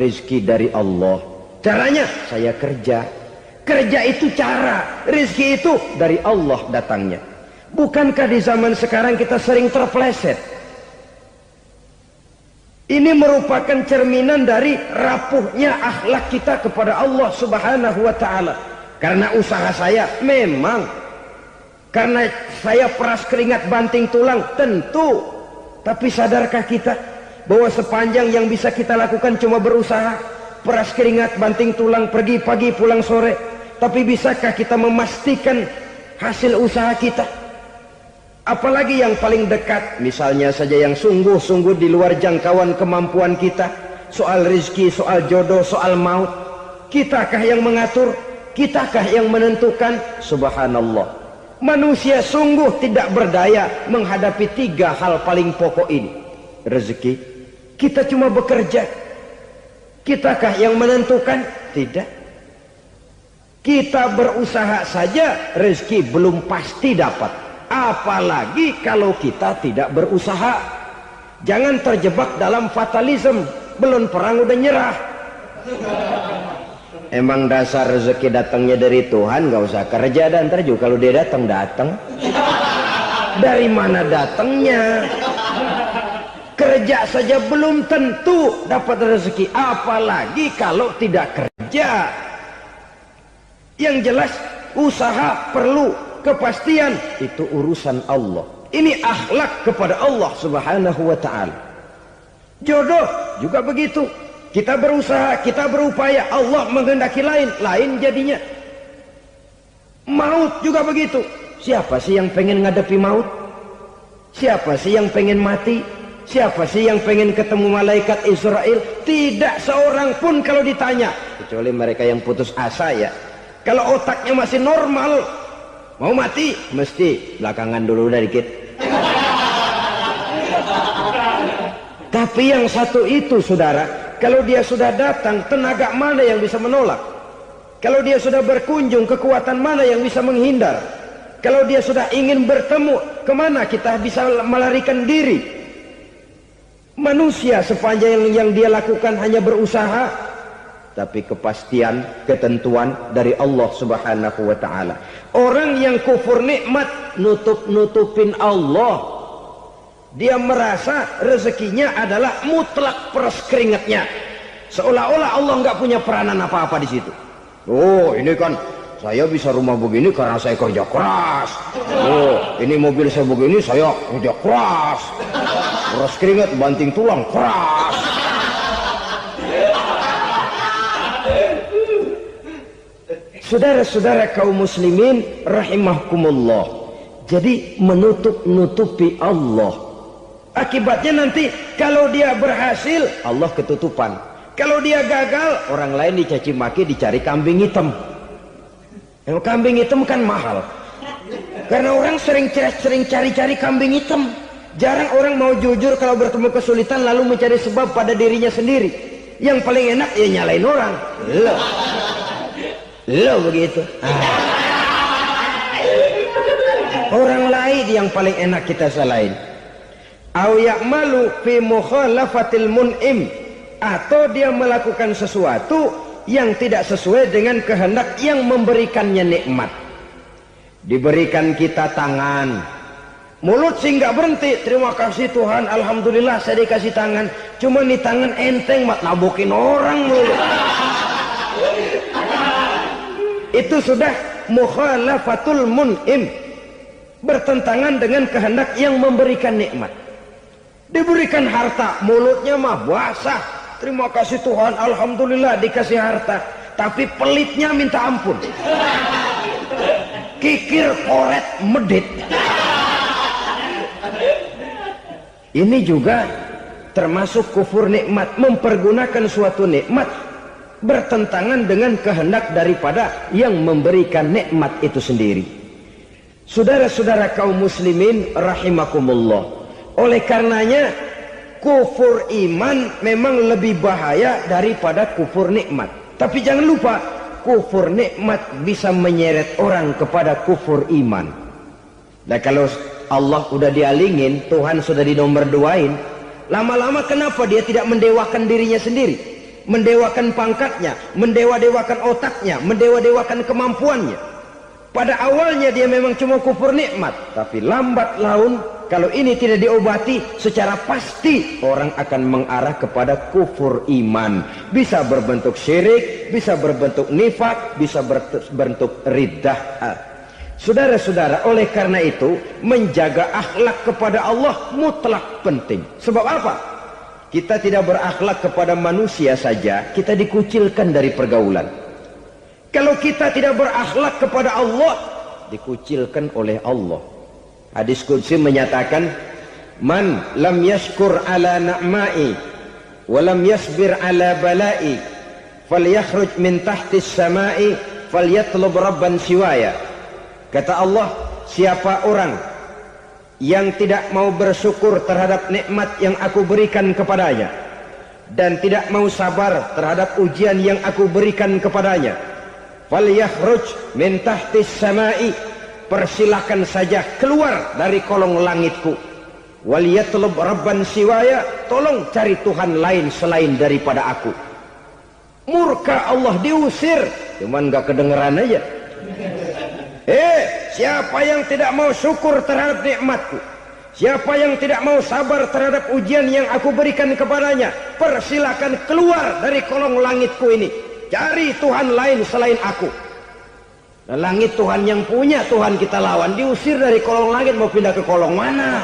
Rizki dari Allah. Caranya saya kerja. Kerja itu cara. Rizki itu dari Allah datangnya. Bukankah di zaman sekarang kita sering terpleset? Ini merupakan cerminan dari rapuhnya akhlak kita kepada Allah Subhanahu wa ta'ala. Karena usaha saya memang, karena saya peras keringat banting tulang, tentu. Tapi sadarkah kita bahwa sepanjang yang bisa kita lakukan cuma berusaha, peras keringat banting tulang, pergi pagi pulang sore? Tapi bisakah kita memastikan hasil usaha kita? Apalagi yang paling dekat, misalnya saja yang sungguh-sungguh di luar jangkauan kemampuan kita, soal rizki, soal jodoh, soal maut. Kitakah yang mengatur? Kitakah yang menentukan? Subhanallah, manusia sungguh tidak berdaya menghadapi tiga hal paling pokok ini. Rezeki, kita cuma bekerja. Kitakah yang menentukan? Tidak. Kita berusaha saja rezeki belum pasti dapat, apalagi kalau kita tidak berusaha. Jangan terjebak dalam fatalisme, belum perang udah nyerah. Emang dasar rezeki datangnya dari Tuhan, nggak usah kerja, dan ntar juga kalau dia datang. Dari mana datangnya? Kerja saja belum tentu dapat rezeki, apalagi kalau tidak kerja. Yang jelas usaha perlu kepastian, itu urusan Allah. Ini akhlak kepada Allah Subhanahu wa ta'ala. Jodoh juga begitu. Kita berusaha, kita berupaya, Allah menghendaki lain jadinya. Maut juga begitu. Siapa sih yang pengen ngadepi maut? Siapa sih yang pengen mati? Siapa sih yang pengen ketemu malaikat Israel? Tidak seorang pun kalau ditanya, kecuali mereka yang putus asa ya. Kalau otaknya masih normal, mau mati mesti belakangan dulu udah dikit. Tapi yang satu itu saudara, kalau dia sudah datang, tenaga mana yang bisa menolak? Kalau dia sudah berkunjung, kekuatan mana yang bisa menghindar? Kalau dia sudah ingin bertemu, kemana kita bisa melarikan diri? Manusia sepanjang yang dia lakukan hanya berusaha, tapi kepastian, ketentuan dari Allah Subhanahu wa ta'ala. Orang yang kufur nikmat, nutupin Allah. Dia merasa rezekinya adalah mutlak peras keringatnya, seolah-olah Allah nggak punya peranan apa-apa di situ. Oh, ini kan saya bisa rumah begini karena saya kerja keras. Oh, ini mobil saya begini, saya kerja keras. Peras keringat banting tulang keras. Saudara-saudara kaum muslimin rahimahkumullah, jadi menutup-nutupi Allah. Akibatnya nanti kalau dia berhasil, Allah ketutupan. Kalau dia gagal, orang lain dicaci maki, dicari kambing hitam. Yang kambing hitam kan mahal, karena orang sering cari-cari kambing hitam. Jarang orang mau jujur kalau bertemu kesulitan lalu mencari sebab pada dirinya sendiri. Yang paling enak ya nyalain orang. Lo begitu. Orang lain yang paling enak kita salahin. Au ya'malu fi mukhalafatil mun'im, atau dia melakukan sesuatu yang tidak sesuai dengan kehendak yang memberikannya nikmat. Diberikan kita tangan, mulut sih nggak berhenti, terima kasih Tuhan, alhamdulillah saya dikasih tangan. Cuma nih tangan enteng mat nabokin orang mulu. Itu sudah mukhalafatul mun'im, bertentangan dengan kehendak yang memberikan nikmat. Diberikan harta, mulutnya mah basah, terima kasih Tuhan, alhamdulillah dikasih harta, tapi pelitnya minta ampun, kikir koret medit. Ini juga termasuk kufur nikmat, mempergunakan suatu nikmat bertentangan dengan kehendak daripada yang memberikan nikmat itu sendiri. Saudara-saudara kaum muslimin rahimakumullah, oleh karenanya kufur iman memang lebih bahaya daripada kufur nikmat. Tapi jangan lupa, kufur nikmat bisa menyeret orang kepada kufur iman. Dan kalau Allah udah dialingin, Tuhan sudah dinomor duain, lama-lama kenapa dia tidak mendewakan dirinya sendiri, mendewakan pangkatnya, mendewa-dewakan otaknya, mendewa-dewakan kemampuannya? Pada awalnya dia memang cuma kufur nikmat, tapi lambat laun kalau ini tidak diobati, secara pasti orang akan mengarah kepada kufur iman. Bisa berbentuk syirik, bisa berbentuk nifak, bisa berbentuk riddah. Saudara-saudara, oleh karena itu menjaga akhlak kepada Allah mutlak penting. Sebab apa? Kita tidak berakhlak kepada manusia saja, kita dikucilkan dari pergaulan. Kalau kita tidak berakhlak kepada Allah, dikucilkan oleh Allah. Hadis qudsi menyatakan, man lam yashkur ala na'ma'i wa lam yasbir ala bala'i falyakhruj min tahtis sama'i falyatlub rabban siwaya. Kata Allah, siapa orang yang tidak mau bersyukur terhadap nikmat yang aku berikan kepadanya dan tidak mau sabar terhadap ujian yang aku berikan kepadanya, falyakhruj min tahtis sama'i, persilahkan saja keluar dari kolong langitku, waliyatlub rabban siwaya, tolong cari Tuhan lain selain daripada aku. Murka Allah, diusir, cuman gak kedengeran aja. Siapa yang tidak mau syukur terhadap nikmatku, siapa yang tidak mau sabar terhadap ujian yang aku berikan kepadanya, persilahkan keluar dari kolong langitku ini, cari Tuhan lain selain aku. Nah, langit Tuhan yang punya, Tuhan kita lawan, diusir dari kolong langit, mau pindah ke kolong mana?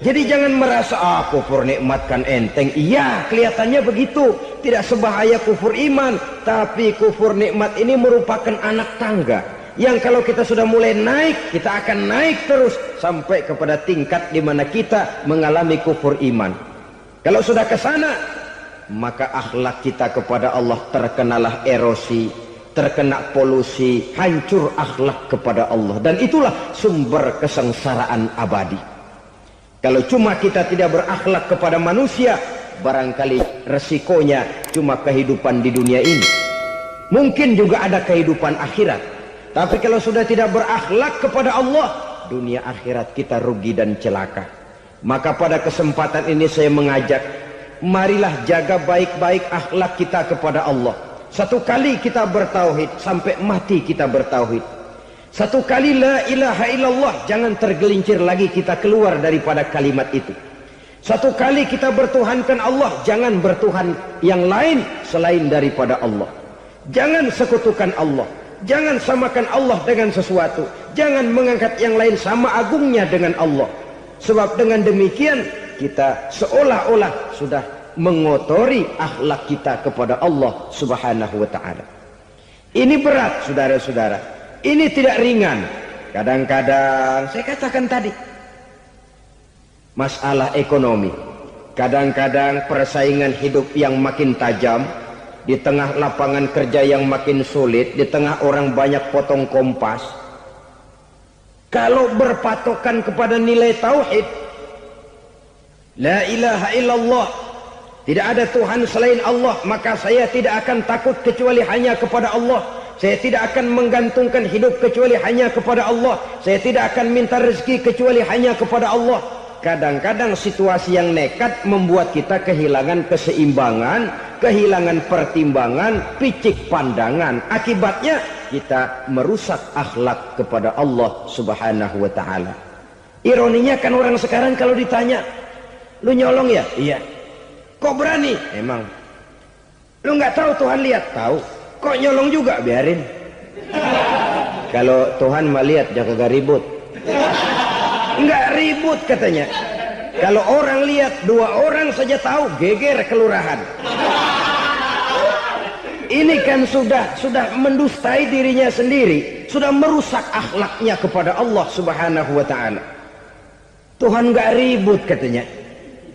Jadi jangan merasa kufur nikmat kan enteng. Iya, kelihatannya begitu, tidak sebahaya kufur iman. Tapi kufur nikmat ini merupakan anak tangga yang kalau kita sudah mulai naik, kita akan naik terus sampai kepada tingkat di mana kita mengalami kufur iman. Kalau sudah ke sana, maka akhlak kita kepada Allah terkenalah erosi, terkena polusi, hancur akhlak kepada Allah, dan itulah sumber kesengsaraan abadi. Kalau cuma kita tidak berakhlak kepada manusia, barangkali resikonya cuma kehidupan di dunia ini. Mungkin juga ada kehidupan akhirat. Tapi kalau sudah tidak berakhlak kepada Allah, dunia akhirat kita rugi dan celaka. Maka pada kesempatan ini saya mengajak, marilah jaga baik-baik akhlak kita kepada Allah. Satu kali kita bertauhid, sampai mati kita bertauhid. Satu kali la ilaha illallah, jangan tergelincir lagi kita keluar daripada kalimat itu. Satu kali kita bertuhankan Allah, jangan bertuhan yang lain selain daripada Allah. Jangan sekutukan Allah, jangan samakan Allah dengan sesuatu, jangan mengangkat yang lain sama agungnya dengan Allah. Sebab dengan demikian kita seolah-olah sudah mengotori akhlak kita kepada Allah Subhanahu wa ta'ala. Ini berat, saudara-saudara. Ini tidak ringan. Kadang-kadang saya katakan tadi, masalah ekonomi, kadang-kadang persaingan hidup yang makin tajam, di tengah lapangan kerja yang makin sulit, di tengah orang banyak potong kompas. Kalau berpatokan kepada nilai tauhid, la ilaha illallah, tidak ada Tuhan selain Allah, maka saya tidak akan takut kecuali hanya kepada Allah. Saya tidak akan menggantungkan hidup kecuali hanya kepada Allah. Saya tidak akan minta rezeki kecuali hanya kepada Allah. Kadang-kadang situasi yang nekat membuat kita kehilangan keseimbangan, kehilangan pertimbangan, picik pandangan. Akibatnya kita merusak akhlak kepada Allah Subhanahu wa ta'ala. Ironinya kan orang sekarang kalau ditanya, lu nyolong ya? Iya. Kok berani? Emang. Lu nggak tahu Tuhan lihat? Tahu. Kok nyolong juga? Biarin. Kalau Tuhan mah lihat, jangan kagak ribut. Enggak ribut katanya. Kalau orang lihat, 2 orang saja tahu, geger kelurahan. Ini kan sudah mendustai dirinya sendiri, sudah merusak akhlaknya kepada Allah Subhanahu wa ta'ala. Tuhan enggak ribut katanya.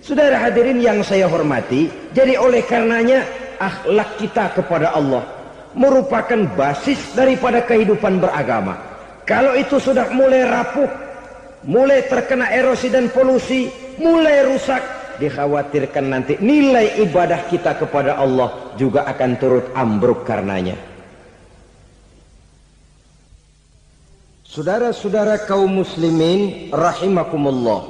Saudara hadirin yang saya hormati, jadi oleh karenanya akhlak kita kepada Allah merupakan basis daripada kehidupan beragama. Kalau itu sudah mulai rapuh, mulai terkena erosi dan polusi, mulai rusak, dikhawatirkan nanti nilai ibadah kita kepada Allah juga akan turut ambruk karenanya. Saudara-saudara kaum muslimin rahimakumullah,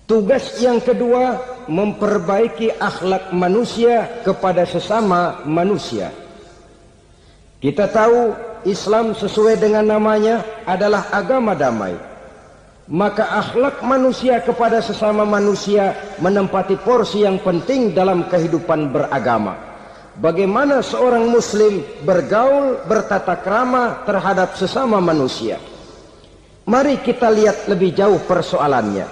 tugas yang kedua memperbaiki akhlak manusia kepada sesama manusia. Kita tahu Islam sesuai dengan namanya adalah agama damai. Maka akhlak manusia kepada sesama manusia menempati porsi yang penting dalam kehidupan beragama. Bagaimana seorang muslim bergaul bertata krama terhadap sesama manusia. Mari kita lihat lebih jauh persoalannya.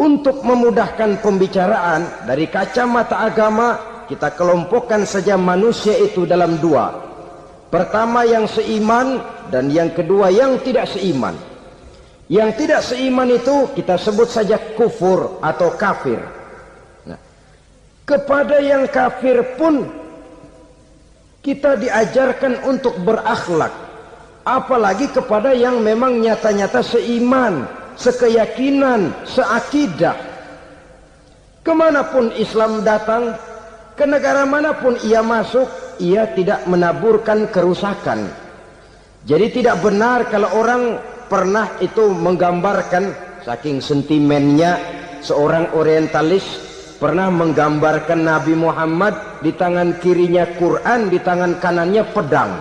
Untuk memudahkan pembicaraan dari kacamata agama, kita kelompokkan saja manusia itu dalam dua. Pertama yang seiman dan yang kedua yang tidak seiman. Yang tidak seiman itu kita sebut saja kufur atau kafir. Nah, kepada yang kafir pun kita diajarkan untuk berakhlak, apalagi kepada yang memang nyata-nyata seiman, sekeyakinan, seakidah. Kemanapun Islam datang, ke negara manapun ia masuk, ia tidak menaburkan kerusakan. Jadi tidak benar kalau orang pernah itu menggambarkan, saking sentimennya seorang orientalis pernah menggambarkan Nabi Muhammad di tangan kirinya Quran, di tangan kanannya pedang,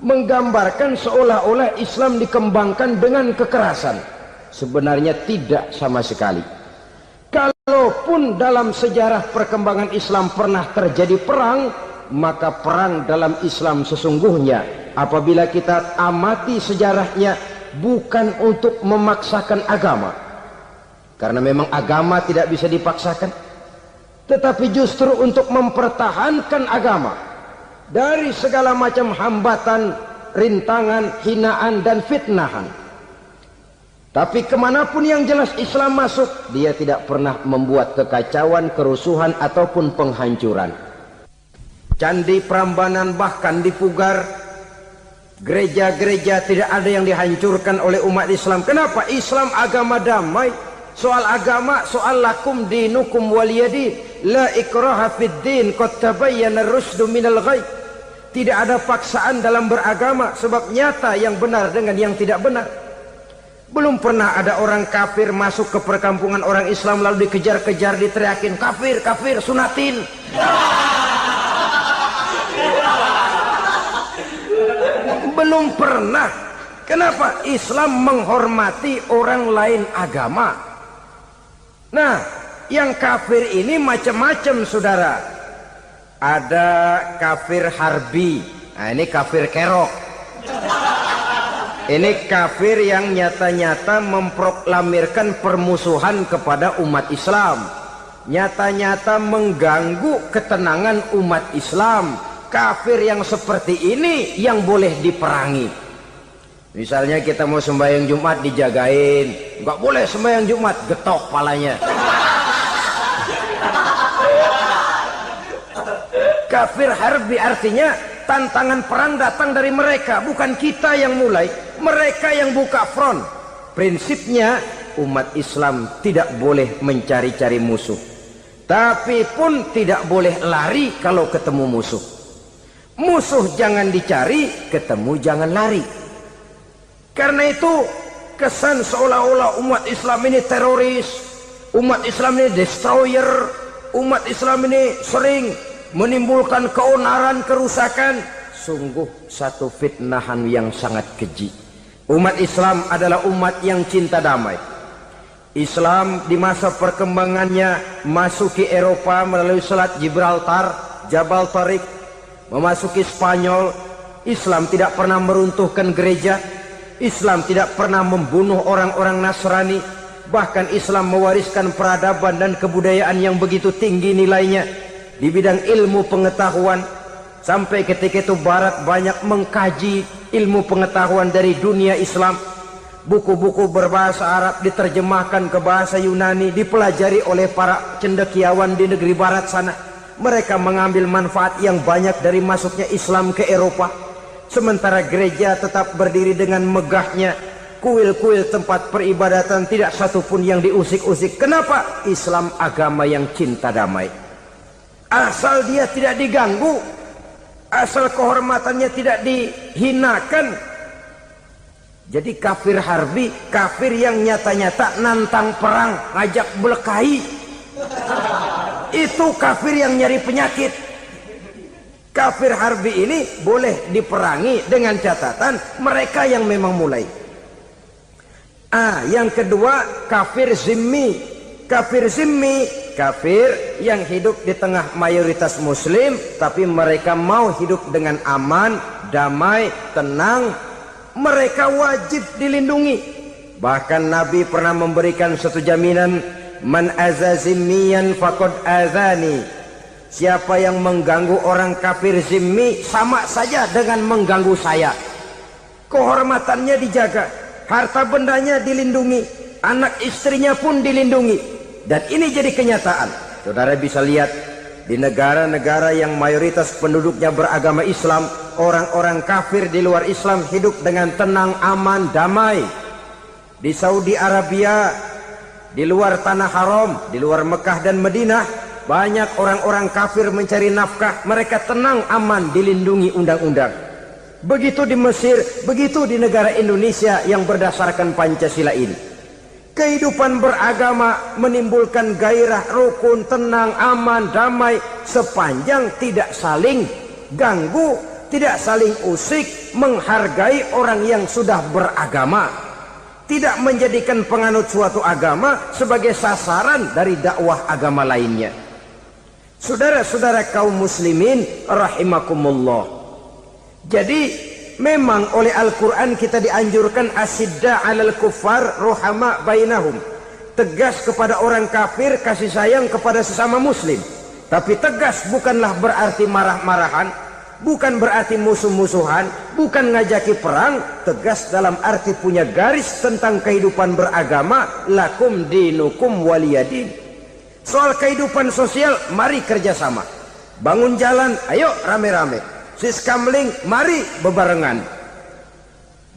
menggambarkan seolah-olah Islam dikembangkan dengan kekerasan. Sebenarnya tidak sama sekali. Kalaupun dalam sejarah perkembangan Islam pernah terjadi perang, maka perang dalam Islam sesungguhnya apabila kita amati sejarahnya bukan untuk memaksakan agama, karena memang agama tidak bisa dipaksakan, tetapi justru untuk mempertahankan agama dari segala macam hambatan, rintangan, hinaan dan fitnahan. Tapi kemanapun yang jelas Islam masuk, dia tidak pernah membuat kekacauan, kerusuhan ataupun penghancuran. Candi Prambanan bahkan dipugar, gereja-gereja tidak ada yang dihancurkan oleh umat Islam. Kenapa? Islam agama damai. Soal agama, soal lakum dinukum waliyadin, la ikraha fid din, qad tabayyana ar-rusydu minal ghayy. Tidak ada paksaan dalam beragama, sebab nyata yang benar dengan yang tidak benar. Belum pernah ada orang kafir masuk ke perkampungan orang Islam lalu dikejar-kejar, diteriakin kafir, kafir, sunatin. Belum pernah. Kenapa? Islam menghormati orang lain agama. Nah, yang kafir ini macam-macam, saudara. Ada kafir harbi. Nah, ini kafir kerok. Ini kafir yang nyata-nyata memproklamirkan permusuhan kepada umat Islam. Nyata-nyata mengganggu ketenangan umat Islam. Kafir yang seperti ini yang boleh diperangi. Misalnya kita mau sembahyang Jumat dijagain, nggak boleh sembahyang Jumat, getok palanya. Kafir harbi artinya tantangan perang datang dari mereka, bukan kita yang mulai, mereka yang buka front. Prinsipnya umat Islam tidak boleh mencari-cari musuh, tapi pun tidak boleh lari kalau ketemu musuh. Musuh jangan dicari, ketemu jangan lari. Karena itu kesan seolah-olah umat Islam ini teroris, umat Islam ini destroyer, umat Islam ini sering menimbulkan keonaran, kerusakan. Sungguh satu fitnahan yang sangat keji. Umat Islam adalah umat yang cinta damai. Islam di masa perkembangannya masuki Eropa melalui Selat Gibraltar, Jabal Tariq, memasuki Spanyol. Islam tidak pernah meruntuhkan gereja. Islam tidak pernah membunuh orang-orang Nasrani. Bahkan Islam mewariskan peradaban dan kebudayaan yang begitu tinggi nilainya di bidang ilmu pengetahuan. Sampai ketika itu Barat banyak mengkaji ilmu pengetahuan dari dunia Islam. Buku-buku berbahasa Arab diterjemahkan ke bahasa Yunani, dipelajari oleh para cendekiawan di negeri Barat sana. Mereka mengambil manfaat yang banyak dari masuknya Islam ke Eropa. Sementara gereja tetap berdiri dengan megahnya, kuil-kuil tempat peribadatan tidak satupun yang diusik-usik. Kenapa? Islam agama yang cinta damai. Asal dia tidak diganggu, asal kehormatannya tidak dihinakan. Jadi kafir harbi, kafir yang nyata-nyata nantang perang, ngajak berkelahi, itu kafir yang nyari penyakit. Kafir harbi ini boleh diperangi dengan catatan mereka yang memang mulai. Yang kedua, kafir zimmi. Kafir zimmi, kafir yang hidup di tengah mayoritas muslim, tapi mereka mau hidup dengan aman, damai, tenang. Mereka wajib dilindungi. Bahkan Nabi pernah memberikan satu jaminan, man aza zimmiyan faqad azani. Siapa yang mengganggu orang kafir zimmi sama saja dengan mengganggu saya. Kehormatannya dijaga, harta bendanya dilindungi, anak istrinya pun dilindungi. Dan ini jadi kenyataan. Saudara bisa lihat di negara-negara yang mayoritas penduduknya beragama Islam, orang-orang kafir di luar Islam hidup dengan tenang, aman, damai. Di Saudi Arabia, di luar tanah haram, di luar Mekah dan Madinah, banyak orang-orang kafir mencari nafkah. Mereka tenang, aman, dilindungi undang-undang. Begitu di Mesir, begitu di negara Indonesia yang berdasarkan Pancasila ini. Kehidupan beragama menimbulkan gairah, rukun, tenang, aman, damai, sepanjang tidak saling ganggu, tidak saling usik, menghargai orang yang sudah beragama, tidak menjadikan penganut suatu agama sebagai sasaran dari dakwah agama lainnya. Saudara-saudara kaum muslimin rahimakumullah. Jadi memang oleh Al-Quran kita dianjurkan asidda 'alal kuffar ruhama bainahum. Tegas kepada orang kafir, kasih sayang kepada sesama muslim. Tapi tegas bukanlah berarti marah-marahan, bukan berarti musuh-musuhan, bukan ngajaki perang. Tegas dalam arti punya garis tentang kehidupan beragama, lakum dinukum waliyadin. Soal kehidupan sosial, mari kerjasama. Bangun jalan, ayo rame-rame. Siskamling, mari bebarengan.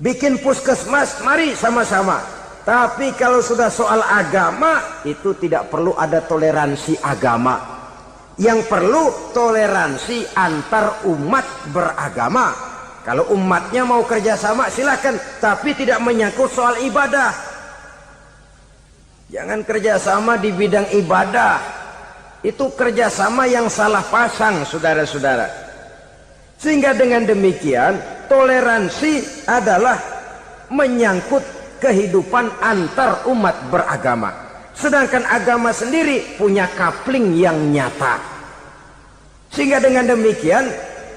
Bikin puskesmas, mari sama-sama. Tapi kalau sudah soal agama, itu tidak perlu ada toleransi agama. Yang perlu toleransi antar umat beragama. Kalau umatnya mau kerjasama silakan, tapi tidak menyangkut soal ibadah. Jangan kerjasama di bidang ibadah. Itu kerjasama yang salah pasang, saudara-saudara. Sehingga dengan demikian, toleransi adalah menyangkut kehidupan antar umat beragama. Sedangkan agama sendiri punya kapling yang nyata. Sehingga dengan demikian,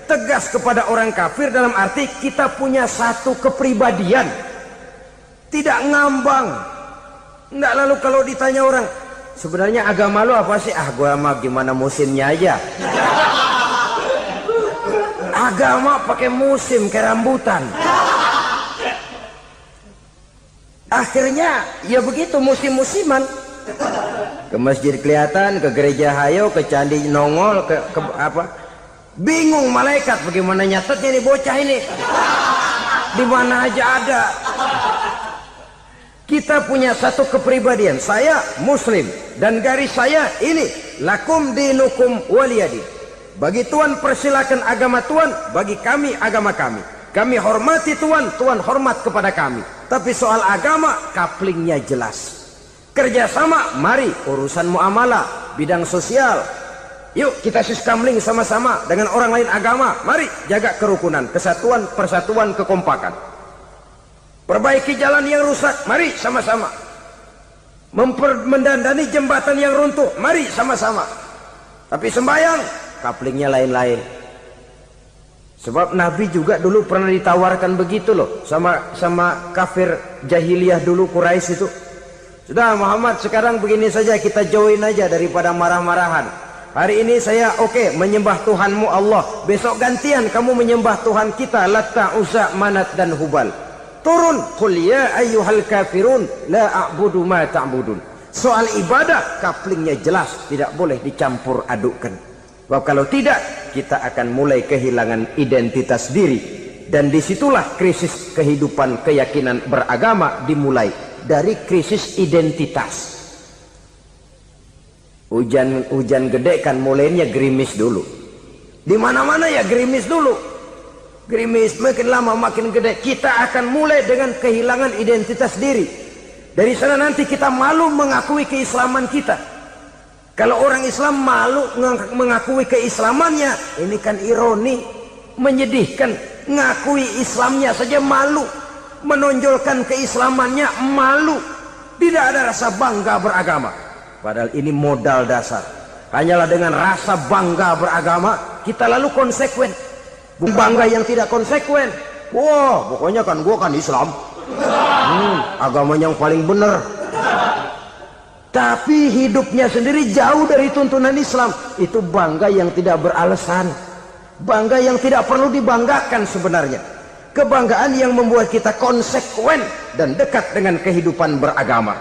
tegas kepada orang kafir dalam arti kita punya satu kepribadian. Tidak ngambang. Enggak, lalu kalau ditanya orang, sebenarnya agama lu apa sih? Gua mah gimana musimnya aja. Agama pakai musim kayak rambutan. Akhirnya ya begitu, musim-musiman. Ke masjid kelihatan, ke gereja hayo, ke candi nongol, ke apa? Bingung malaikat bagaimana nyatetnya nih bocah ini. Di mana aja ada. Kita punya satu kepribadian. Saya muslim dan garis saya ini, lakum dinukum waliyadin. Bagi Tuhan persilakan agama Tuhan, bagi kami agama kami. Kami hormati Tuhan, Tuhan hormat kepada kami. Tapi soal agama, kaplingnya jelas. Kerjasama, mari urusan muamalah, bidang sosial. Yuk kita siskamling sama-sama dengan orang lain agama. Mari jaga kerukunan, kesatuan, persatuan, kekompakan. Perbaiki jalan yang rusak, mari sama-sama. Mendandani jembatan yang runtuh, mari sama-sama. Tapi sembahyang, kaplingnya lain-lain. Sebab Nabi juga dulu pernah ditawarkan begitu loh, sama kafir jahiliyah dulu, Quraisy itu. Sudah Muhammad, sekarang begini saja, kita join aja daripada marah-marahan. Hari ini saya oke, menyembah Tuhanmu Allah. Besok gantian kamu menyembah Tuhan kita, Latta, Uzza, Manat dan Hubal. Turun, qul ya ayyuhal kafirun la a'budu ma ta'budun. Soal ibadah kaplingnya jelas, tidak boleh dicampur adukkan. Sebab kalau tidak, kita akan mulai kehilangan identitas diri. Dan disitulah krisis kehidupan keyakinan beragama dimulai dari krisis identitas. Hujan gede kan mulainya gerimis dulu. Di mana-mana ya gerimis dulu. Gerimis makin lama makin gede. Kita akan mulai dengan kehilangan identitas diri. Dari sana nanti kita malu mengakui keislaman kita. Kalau orang Islam malu mengakui keislamannya, ini kan ironi, menyedihkan. Ngakui Islamnya saja malu, menonjolkan keislamannya malu. Tidak ada rasa bangga beragama. Padahal ini modal dasar. Hanyalah dengan rasa bangga beragama kita lalu konsekuen. Bangga yang tidak konsekuen, wah pokoknya kan gua kan Islam, agama yang paling benar. Tapi hidupnya sendiri jauh dari tuntunan Islam. Itu bangga yang tidak beralasan, bangga yang tidak perlu dibanggakan sebenarnya. Kebanggaan yang membuat kita konsekuen dan dekat dengan kehidupan beragama.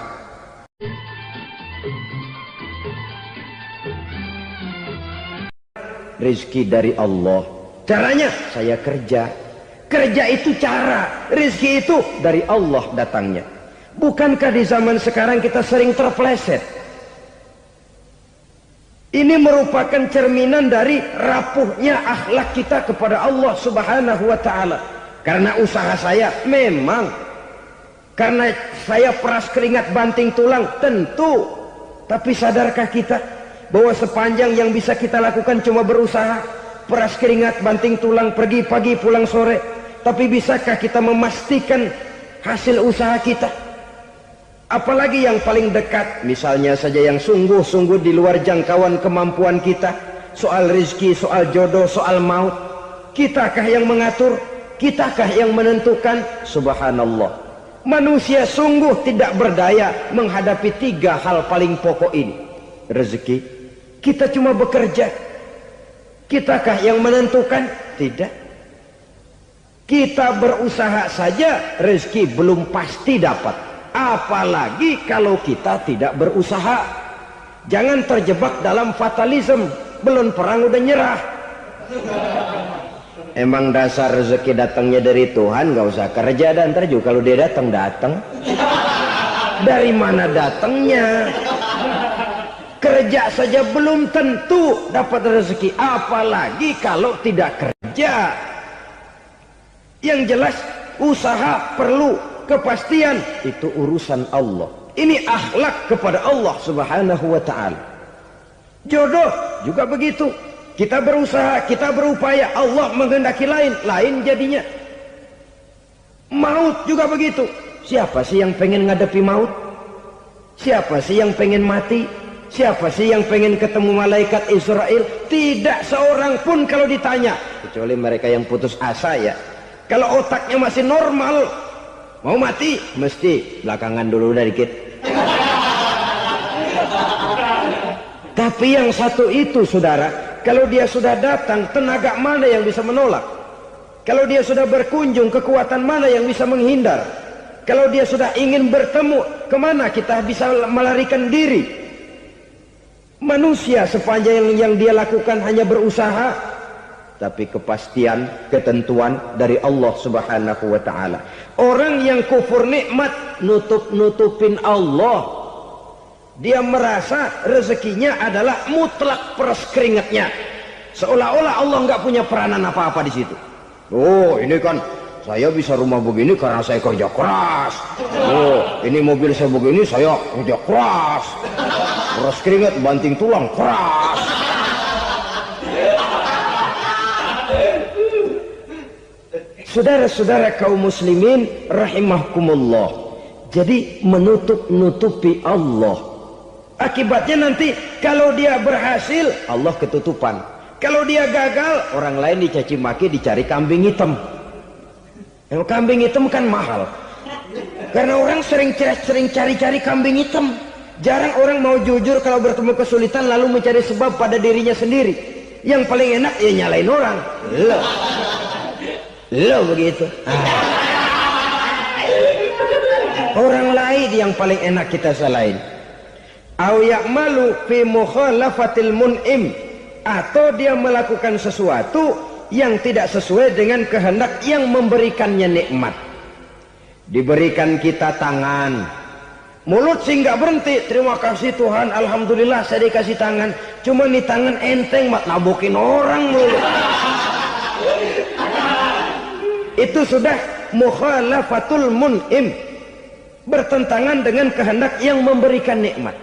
Rizki dari Allah. Caranya saya kerja. Kerja itu cara, rizki itu dari Allah datangnya. Bukankah di zaman sekarang kita sering terpleset? Ini merupakan cerminan dari rapuhnya akhlak kita kepada Allah Subhanahu wa ta'ala. Karena usaha saya memang, karena saya peras keringat banting tulang, tentu. Tapi sadarkah kita bahwa sepanjang yang bisa kita lakukan cuma berusaha, peras keringat banting tulang, pergi pagi pulang sore? Tapi bisakah kita memastikan hasil usaha kita? Apalagi yang paling dekat, misalnya saja yang sungguh-sungguh di luar jangkauan kemampuan kita, soal rezeki, soal jodoh, soal maut. Kitakah yang mengatur? Kitakah yang menentukan? Subhanallah, manusia sungguh tidak berdaya menghadapi 3 hal paling pokok ini. Rezeki, kita cuma bekerja. Kitakah yang menentukan? Tidak. Kita berusaha saja rezeki belum pasti dapat, apalagi kalau kita tidak berusaha. Jangan terjebak dalam fatalisme, belum perang udah nyerah. Emang dasar rezeki datangnya dari Tuhan, gak usah kerja, dan ntar juga kalau dia datang. Dari mana datangnya? Kerja saja belum tentu dapat rezeki, apalagi kalau tidak kerja. Yang jelas usaha perlu kepastian, itu urusan Allah. Ini akhlak kepada Allah Subhanahu wa ta'ala. Jodoh juga begitu. Kita berusaha, kita berupaya, Allah menghendaki lain jadinya. Maut juga begitu. Siapa sih yang pengen ngadepi maut? Siapa sih yang pengen mati? Siapa sih yang pengen ketemu malaikat Israel? Tidak seorang pun kalau ditanya, kecuali mereka yang putus asa ya. Kalau otaknya masih normal, mau mati mesti belakangan dulu udah dikit. Tapi yang satu itu saudara, kalau dia sudah datang, tenaga mana yang bisa menolak? Kalau dia sudah berkunjung, kekuatan mana yang bisa menghindar? Kalau dia sudah ingin bertemu, kemana kita bisa melarikan diri? Manusia sepanjang yang dia lakukan hanya berusaha, tapi kepastian, ketentuan dari Allah Subhanahu wa ta'ala. Orang yang kufur nikmat, nutupin Allah. Dia merasa rezekinya adalah mutlak peras keringatnya, seolah-olah Allah nggak punya peranan apa-apa di situ. Oh, ini kan saya bisa rumah begini karena saya kerja keras. Oh, ini mobil saya begini saya kerja keras. Peras keringat banting tulang keras. Saudara-saudara kaum muslimin rahimahkumullah, jadi menutupi Allah. Akibatnya nanti kalau dia berhasil, Allah ketutupan. Kalau dia gagal, orang lain dicaci maki, dicari kambing hitam. Yang kambing hitam kan mahal, karena orang sering cari-cari kambing hitam. Jarang orang mau jujur kalau bertemu kesulitan lalu mencari sebab pada dirinya sendiri. Yang paling enak ya nyalain orang. Lo begitu. Orang lain yang paling enak kita salahin. Au ya'malu fi mukhalafatil mun'im, atau dia melakukan sesuatu yang tidak sesuai dengan kehendak yang memberikannya nikmat. Diberikan kita tangan, mulut sih nggak berhenti, terima kasih Tuhan, alhamdulillah saya dikasih tangan. Cuma nih tangan enteng mak nabokin orang mulu. Itu sudah mukhalafatul mun'im, bertentangan dengan kehendak yang memberikan nikmat.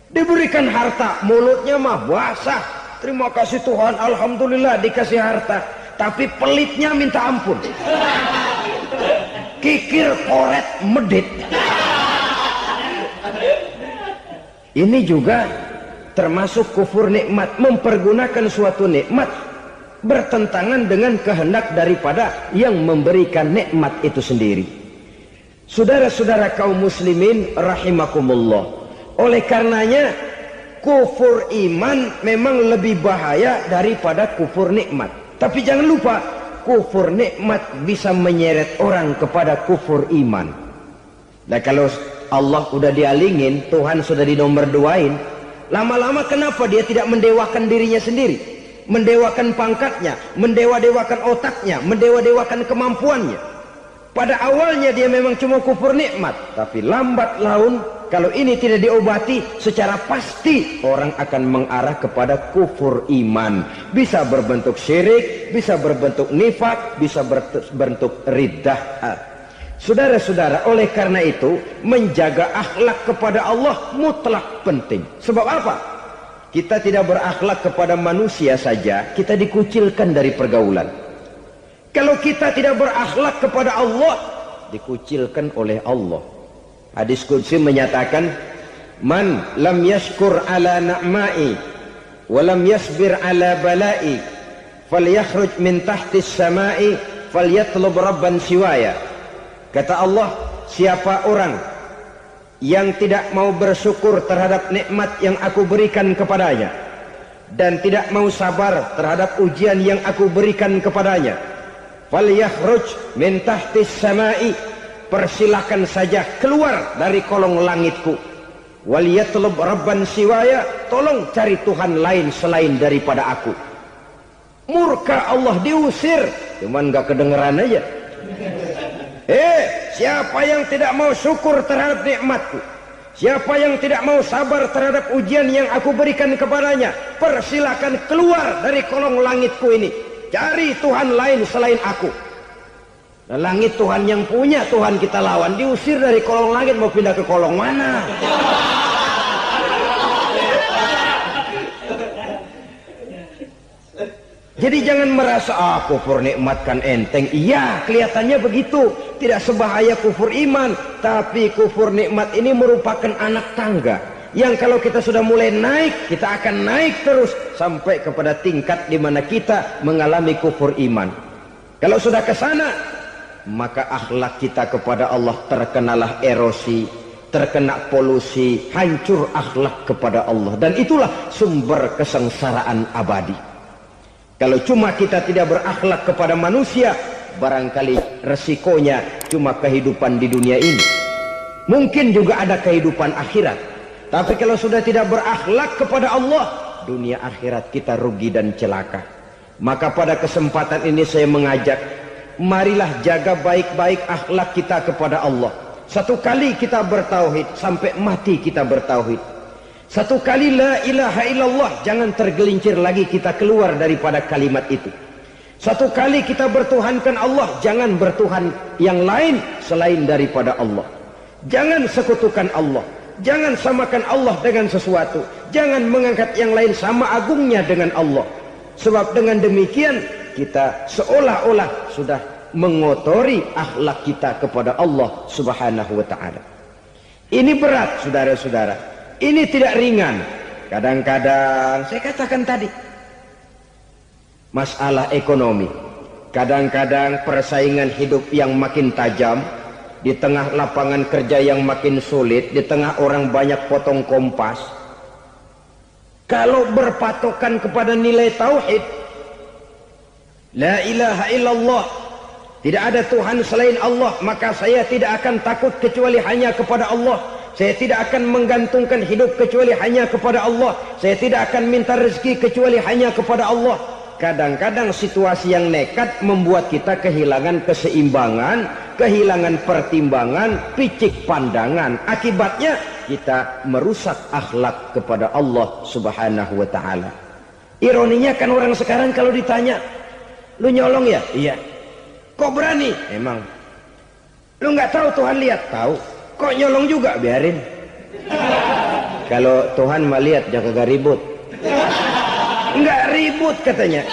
Diberikan harta, mulutnya mah basah, terima kasih Tuhan, alhamdulillah dikasih harta, tapi pelitnya minta ampun, kikir koret medit. Ini juga termasuk kufur nikmat, mempergunakan suatu nikmat bertentangan dengan kehendak daripada yang memberikan nikmat itu sendiri. Saudara-saudara kaum muslimin rahimakumullah, oleh karenanya kufur iman memang lebih bahaya daripada kufur nikmat. Tapi jangan lupa, kufur nikmat bisa menyeret orang kepada kufur iman. Nah kalau Allah udah dialingin, Tuhan sudah dinomor duain, lama-lama kenapa dia tidak mendewakan dirinya sendiri, mendewakan pangkatnya, mendewa-dewakan otaknya, mendewa-dewakan kemampuannya? Pada awalnya dia memang cuma kufur nikmat, tapi lambat laun kalau ini tidak diobati, secara pasti orang akan mengarah kepada kufur iman. Bisa berbentuk syirik, bisa berbentuk nifak, bisa berbentuk riddah. Saudara-saudara, oleh karena itu menjaga akhlak kepada Allah mutlak penting. Sebab apa? Kita tidak berakhlak kepada manusia saja, kita dikucilkan dari pergaulan. Kalau kita tidak berakhlak kepada Allah, dikucilkan oleh Allah. Hadis qudsi menyatakan, man lam yashkur ala na'mai wa lam yasbir ala balai falyakhruj min tahtis samai falyatlub rabban siwaya. Kata Allah, siapa orang yang tidak mau bersyukur terhadap nikmat yang aku berikan kepadanya dan tidak mau sabar terhadap ujian yang aku berikan kepadanya, falyakhruj min tahtis samai, persilahkan saja keluar dari kolong langitku, waliyatlub rabban siwaya, tolong cari Tuhan lain selain daripada aku. Murka Allah, diusir, cuman gak kedengeran aja. Siapa yang tidak mau syukur terhadap nikmatku, siapa yang tidak mau sabar terhadap ujian yang aku berikan kepadanya, persilahkan keluar dari kolong langitku ini, cari Tuhan lain selain aku. Nah, langit Tuhan yang punya, Tuhan kita lawan, diusir dari kolong langit, mau pindah ke kolong mana? Jadi jangan merasa kufur nikmat kan enteng. Iya, kelihatannya begitu, tidak sebahaya kufur iman. Tapi kufur nikmat ini merupakan anak tangga yang kalau kita sudah mulai naik, kita akan naik terus sampai kepada tingkat di mana kita mengalami kufur iman. Kalau sudah ke sana, maka akhlak kita kepada Allah terkenalah erosi, terkena polusi, hancur akhlak kepada Allah, dan itulah sumber kesengsaraan abadi. Kalau cuma kita tidak berakhlak kepada manusia, barangkali resikonya cuma kehidupan di dunia ini. Mungkin juga ada kehidupan akhirat. Tapi kalau sudah tidak berakhlak kepada Allah, dunia akhirat kita rugi dan celaka. Maka pada kesempatan ini saya mengajak, marilah jaga baik-baik akhlak kita kepada Allah. Satu kali kita bertauhid, sampai mati kita bertauhid. Satu kali la ilaha illallah, jangan tergelincir lagi kita keluar daripada kalimat itu. Satu kali kita bertuhankan Allah, jangan bertuhan yang lain selain daripada Allah. Jangan sekutukan Allah, jangan samakan Allah dengan sesuatu, jangan mengangkat yang lain sama agungnya dengan Allah. Sebab dengan demikian kita seolah-olah sudah mengotori akhlak kita kepada Allah Subhanahu wa ta'ala. Ini berat, saudara-saudara. Ini tidak ringan. Kadang-kadang saya katakan tadi, masalah ekonomi, kadang-kadang persaingan hidup yang makin tajam, di tengah lapangan kerja yang makin sulit, di tengah orang banyak potong kompas. Kalau berpatokan kepada nilai tauhid, la ilaha illallah, tidak ada Tuhan selain Allah, maka saya tidak akan takut kecuali hanya kepada Allah. Saya tidak akan menggantungkan hidup kecuali hanya kepada Allah. Saya tidak akan minta rezeki kecuali hanya kepada Allah. kadang-kadang situasi yang nekat membuat kita kehilangan keseimbangan, kehilangan pertimbangan, picik pandangan. Akibatnya kita merusak akhlak kepada Allah Subhanahu wa taala. Ironinya kan orang sekarang kalau ditanya, "Lu nyolong ya?" "Iya." "Kok berani?" "Emang." "Lu nggak tahu Tuhan lihat?" "Tahu." "Kok nyolong juga?" "Biarin." Kalau Tuhan mah lihat jangan gak ribut. Nggak ribut katanya.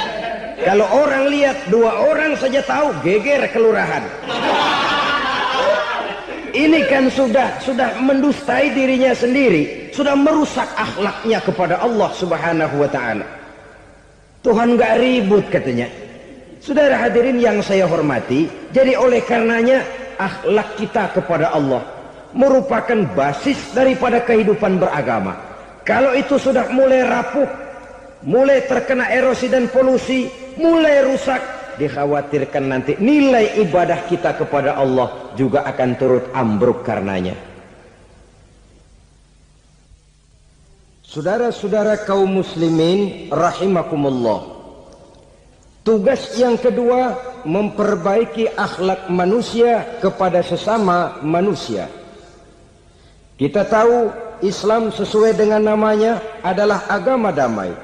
Kalau orang lihat, 2 orang saja tahu, geger kelurahan. Ini kan sudah mendustai dirinya sendiri, sudah merusak akhlaknya kepada Allah Subhanahu wa taala. Tuhan nggak ribut katanya. Saudara hadirin yang saya hormati, jadi oleh karenanya akhlak kita kepada Allah merupakan basis daripada kehidupan beragama. Kalau itu sudah mulai rapuh, mulai terkena erosi dan polusi, mulai rusak, dikhawatirkan nanti nilai ibadah kita kepada Allah juga akan turut ambruk karenanya. Saudara-saudara kaum muslimin rahimakumullah, tugas yang kedua memperbaiki akhlak manusia kepada sesama manusia. Kita tahu Islam sesuai dengan namanya adalah agama damai.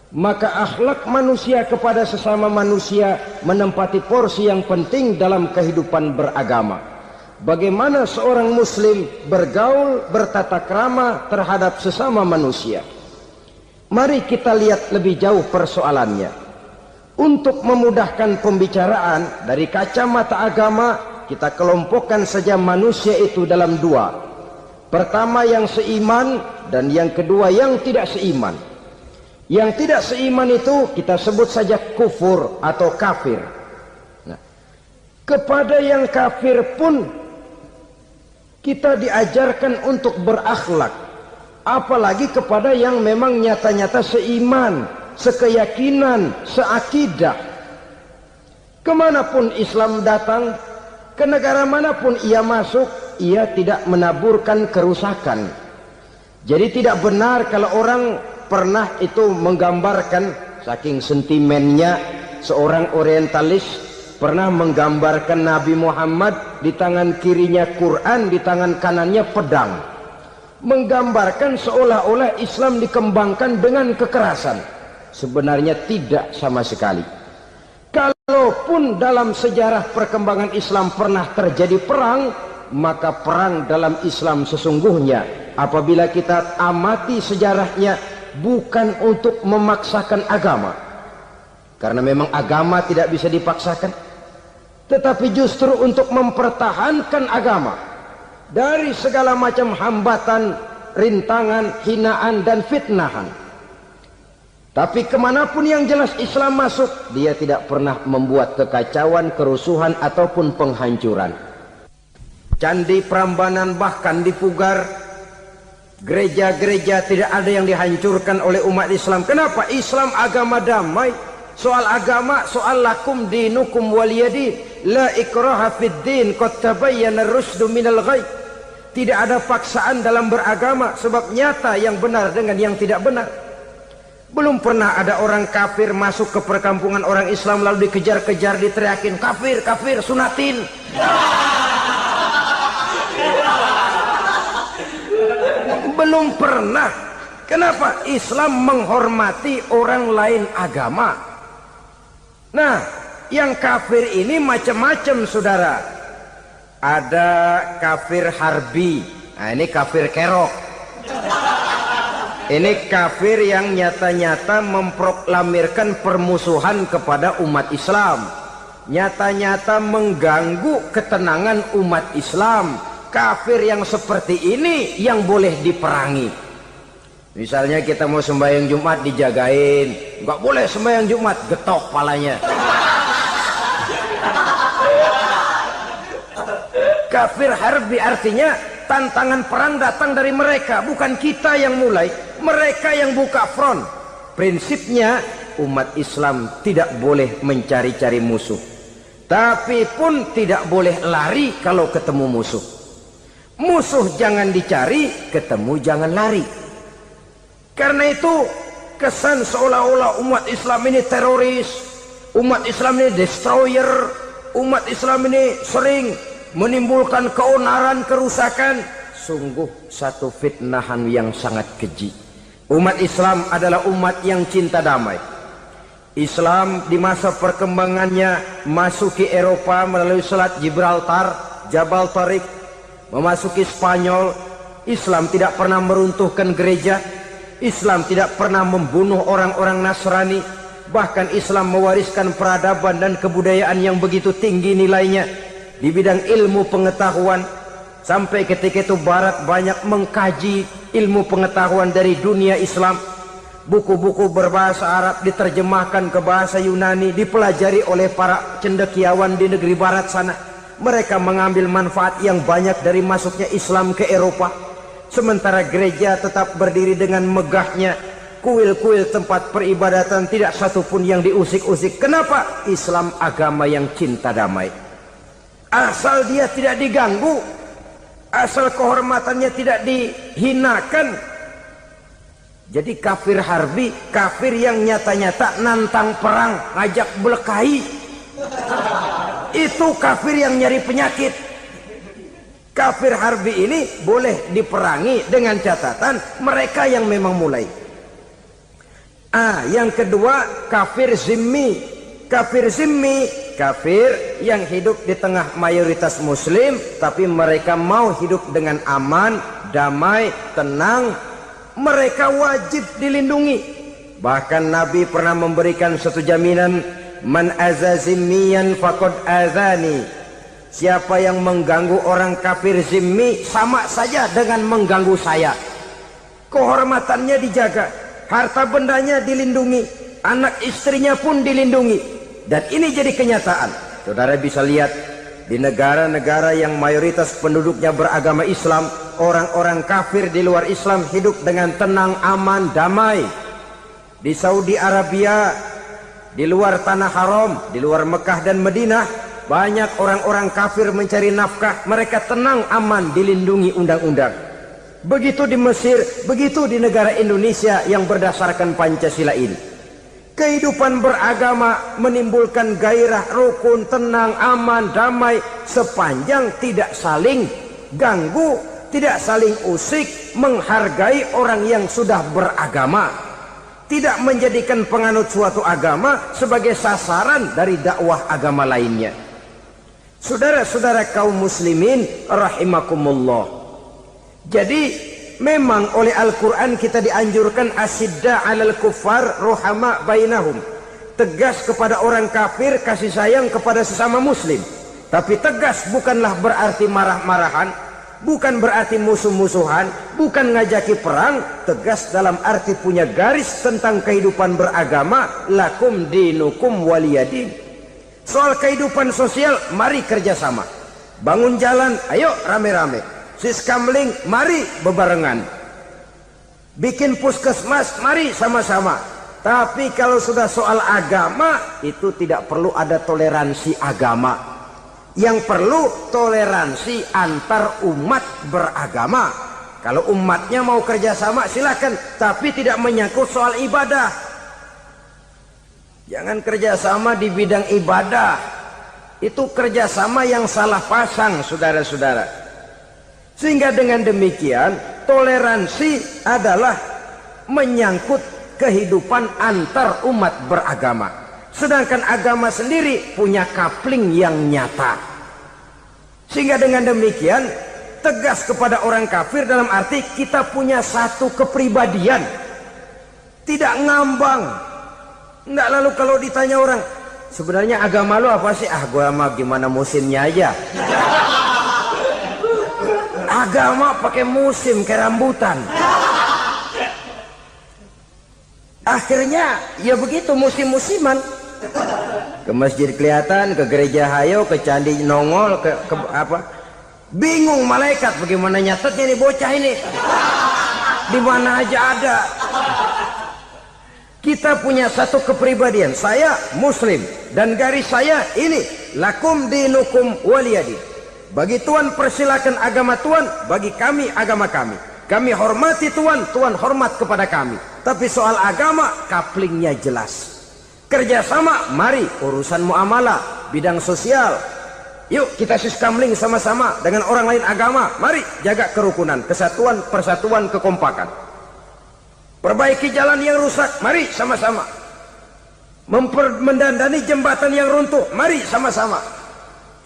Maka akhlak manusia kepada sesama manusia menempati porsi yang penting dalam kehidupan beragama. Bagaimana seorang muslim bergaul, bertata krama terhadap sesama manusia. Mari kita lihat lebih jauh persoalannya. Untuk memudahkan pembicaraan dari kacamata agama, kita kelompokkan saja manusia itu dalam 2. Pertama yang seiman dan yang kedua yang tidak seiman. Yang tidak seiman itu kita sebut saja kufur atau kafir. Nah, kepada yang kafir pun kita diajarkan untuk berakhlak. Apalagi kepada yang memang nyata-nyata seiman, sekeyakinan, seakidah. Kemanapun Islam datang, ke negara manapun ia masuk, ia tidak menaburkan kerusakan. Jadi tidak benar kalau orang pernah itu menggambarkan, saking sentimennya seorang orientalis pernah menggambarkan Nabi Muhammad di tangan kirinya Quran, di tangan kanannya pedang. Menggambarkan seolah-olah Islam dikembangkan dengan kekerasan. Sebenarnya tidak sama sekali. Kalaupun dalam sejarah perkembangan Islam pernah terjadi perang, maka perang dalam Islam sesungguhnya apabila kita amati sejarahnya bukan untuk memaksakan agama, karena memang agama tidak bisa dipaksakan, tetapi justru untuk mempertahankan agama dari segala macam hambatan, rintangan, hinaan dan fitnahan. Tapi kemanapun yang jelas Islam masuk, dia tidak pernah membuat kekacauan, kerusuhan ataupun penghancuran. Candi Prambanan bahkan dipugar, gereja-gereja tidak ada yang dihancurkan oleh umat Islam. Kenapa? Islam agama damai. Soal agama, soal lakum dinukum waliyadin, la ikraha fid din, qad tabayyana ar-rusdu minal ghayy. Tidak ada paksaan dalam beragama, sebab nyata yang benar dengan yang tidak benar. Belum pernah ada orang kafir masuk ke perkampungan orang Islam lalu dikejar-kejar, diteriakin kafir, kafir, sunatin. Belum pernah. Kenapa? Islam menghormati orang lain agama. Nah, yang kafir ini macam-macam saudara. Ada kafir harbi. Nah, ini kafir kerok. Ini kafir yang nyata-nyata memproklamirkan permusuhan kepada umat Islam. Nyata-nyata mengganggu ketenangan umat Islam. Kafir yang seperti ini yang boleh diperangi. Misalnya kita mau sembahyang Jumat dijagain, nggak boleh sembahyang Jumat, getok palanya. Kafir harbi artinya tantangan perang datang dari mereka, bukan kita yang mulai, mereka yang buka front. Prinsipnya umat Islam tidak boleh mencari-cari musuh, tapi pun tidak boleh lari kalau ketemu musuh. Musuh jangan dicari, ketemu jangan lari. Karena itu kesan seolah-olah umat Islam ini teroris, umat Islam ini destroyer, umat Islam ini sering menimbulkan keonaran, kerusakan. Sungguh satu fitnahan yang sangat keji. Umat Islam adalah umat yang cinta damai. Islam di masa perkembangannya masuki Eropa melalui Selat Gibraltar, Jabal Tariq, memasuki Spanyol. Islam tidak pernah meruntuhkan gereja. Islam tidak pernah membunuh orang-orang Nasrani. Bahkan Islam mewariskan peradaban dan kebudayaan yang begitu tinggi nilainya di bidang ilmu pengetahuan. Sampai ketika itu Barat banyak mengkaji ilmu pengetahuan dari dunia Islam. Buku-buku berbahasa Arab diterjemahkan ke bahasa Yunani, dipelajari oleh para cendekiawan di negeri Barat sana. Mereka mengambil manfaat yang banyak dari masuknya Islam ke Eropa. Sementara gereja tetap berdiri dengan megahnya. Kuil-kuil tempat peribadatan tidak satupun yang diusik-usik. Kenapa? Islam agama yang cinta damai. Asal dia tidak diganggu, asal kehormatannya tidak dihinakan. Jadi kafir harbi, kafir yang nyata-nyata nantang perang, ngajak belekai, itu kafir yang nyari penyakit. Kafir harbi ini boleh diperangi dengan catatan mereka yang memang mulai. Yang kedua, kafir zimmi. Kafir zimmi, kafir yang hidup di tengah mayoritas muslim, tapi mereka mau hidup dengan aman, damai, tenang. Mereka wajib dilindungi. Bahkan Nabi pernah memberikan satu jaminan, man aza zimmiyan faqad azani. Siapa yang mengganggu orang kafir zimmi sama saja dengan mengganggu saya. Kehormatannya dijaga, harta bendanya dilindungi, anak istrinya pun dilindungi. Dan ini jadi kenyataan. Saudara bisa lihat di negara-negara yang mayoritas penduduknya beragama Islam, orang-orang kafir di luar Islam hidup dengan tenang, aman, damai. Di Saudi Arabia, di luar tanah haram, di luar Mekah dan Madinah, banyak orang-orang kafir mencari nafkah. Mereka tenang, aman, dilindungi undang-undang. Begitu di Mesir, begitu di negara Indonesia yang berdasarkan Pancasila ini. Kehidupan beragama menimbulkan gairah, rukun, tenang, aman, damai, sepanjang tidak saling ganggu, tidak saling usik, menghargai orang yang sudah beragama, tidak menjadikan penganut suatu agama sebagai sasaran dari dakwah agama lainnya. Saudara-saudara kaum muslimin rahimakumullah. Jadi memang oleh Al-Quran kita dianjurkan asyidda 'alal kuffar ruhama bainahum. Tegas kepada orang kafir, kasih sayang kepada sesama muslim. Tapi tegas bukanlah berarti marah-marahan, bukan berarti musuh-musuhan, bukan ngajaki perang. Tegas dalam arti punya garis tentang kehidupan beragama, lakum dinukum waliyadin. Soal kehidupan sosial, mari kerjasama. Bangun jalan, ayo rame-rame. Siskamling, mari bebarengan. Bikin puskesmas, mari sama-sama. Tapi kalau sudah soal agama, itu tidak perlu ada toleransi agama. Yang perlu toleransi antar umat beragama. Kalau umatnya mau kerjasama silakan, tapi tidak menyangkut soal ibadah. Jangan kerjasama di bidang ibadah. Itu kerjasama yang salah pasang, saudara-saudara. Sehingga dengan demikian toleransi adalah menyangkut kehidupan antar umat beragama. Sedangkan agama sendiri punya kapling yang nyata. Sehingga dengan demikian tegas kepada orang kafir dalam arti kita punya satu kepribadian. Tidak ngambang. Enggak, lalu kalau ditanya orang, sebenarnya agama lu apa sih? Gua mah gimana musimnya aja. Agama pakai musim kayak rambutan. Akhirnya ya begitu, musim-musiman. Ke masjid kelihatan, ke gereja hayo, ke candi nongol, ke apa? Bingung malaikat bagaimana nyatetnya nih bocah ini. Di mana aja ada. Kita punya satu kepribadian. Saya muslim dan garis saya ini, lakum dinukum waliyadin. Bagi Tuhan persilakan agama Tuhan, bagi kami agama kami. Kami hormati Tuhan, Tuhan hormat kepada kami. Tapi soal agama kaplingnya jelas. Kerjasama, mari urusan muamalah, bidang sosial. Yuk kita siskamling sama-sama dengan orang lain agama. Mari jaga kerukunan, kesatuan, persatuan, kekompakan. Perbaiki jalan yang rusak, mari sama-sama. Mendandani jembatan yang runtuh, mari sama-sama.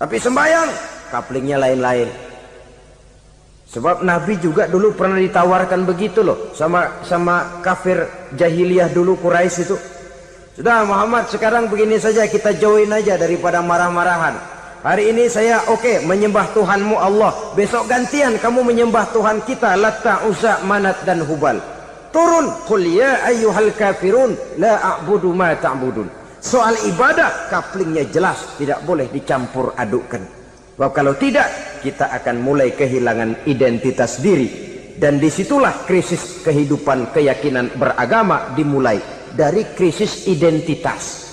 Tapi sembahyang, kaplingnya lain-lain. Sebab Nabi juga dulu pernah ditawarkan begitu loh sama kafir jahiliyah dulu, Quraisy itu. Sudah Muhammad, sekarang begini saja, kita join aja daripada marah-marahan. Hari ini saya oke menyembah Tuhanmu Allah, besok gantian kamu menyembah Tuhan kita Latta, Uzza, Manat dan Hubal. Turun, qul ya ayyuhal kafirun la a'budu ma ta'budun. Soal ibadah kaplingnya jelas, tidak boleh dicampur adukkan. Sebab kalau tidak, kita akan mulai kehilangan identitas diri. Dan disitulah krisis kehidupan keyakinan beragama dimulai. Dari krisis identitas.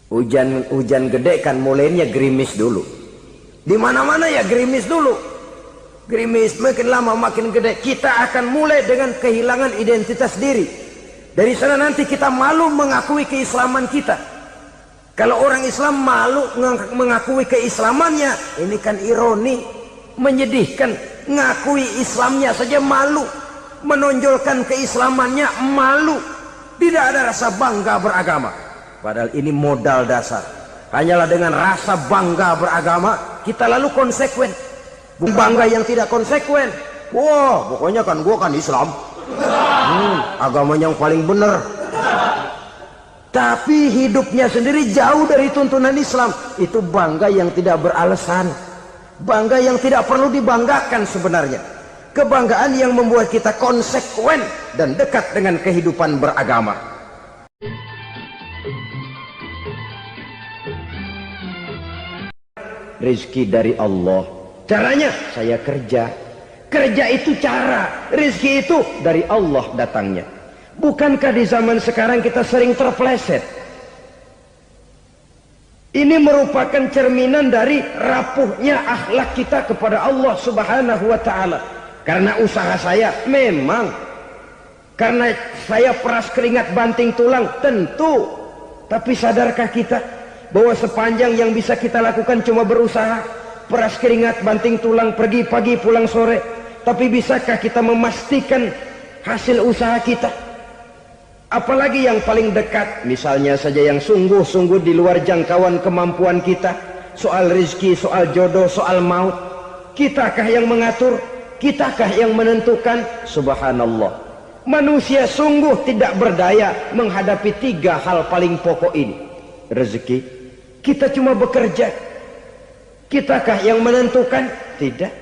Hujan gede kan mulainya gerimis dulu. Di mana-mana ya gerimis dulu. Gerimis makin lama makin gede. Kita akan mulai dengan kehilangan identitas diri. Dari sana nanti kita malu mengakui keislaman kita. Kalau orang Islam malu mengakui keislamannya, ini kan ironi, menyedihkan. Ngakui Islamnya saja malu. Menonjolkan keislamannya malu, tidak ada rasa bangga beragama. Padahal ini modal dasar. Hanyalah dengan rasa bangga beragama kita lalu konsekuen. Bangga yang tidak konsekuen, wah pokoknya kan gua kan Islam, agama yang paling benar. Tapi hidupnya sendiri jauh dari tuntunan Islam. Itu bangga yang tidak beralasan, bangga yang tidak perlu dibanggakan sebenarnya. Kebanggaan yang membuat kita konsekuen dan dekat dengan kehidupan beragama. Rizki dari Allah. Caranya saya kerja. Kerja itu cara. Rizki itu dari Allah datangnya. Bukankah di zaman sekarang kita sering terpleset? Ini merupakan cerminan dari rapuhnya akhlak kita kepada Allah Subhanahu wa ta'ala. Karena usaha saya memang, karena saya peras keringat banting tulang, tentu. Tapi sadarkah kita bahwa sepanjang yang bisa kita lakukan cuma berusaha, peras keringat banting tulang, pergi pagi pulang sore. Tapi bisakah kita memastikan hasil usaha kita? Apalagi yang paling dekat, misalnya saja yang sungguh-sungguh di luar jangkauan kemampuan kita. Soal rezeki, soal jodoh, soal maut, kitakah yang mengatur? Kitakah yang menentukan? Subhanallah, manusia sungguh tidak berdaya menghadapi 3 hal paling pokok ini. Rezeki, kita cuma bekerja. Kitakah yang menentukan? Tidak.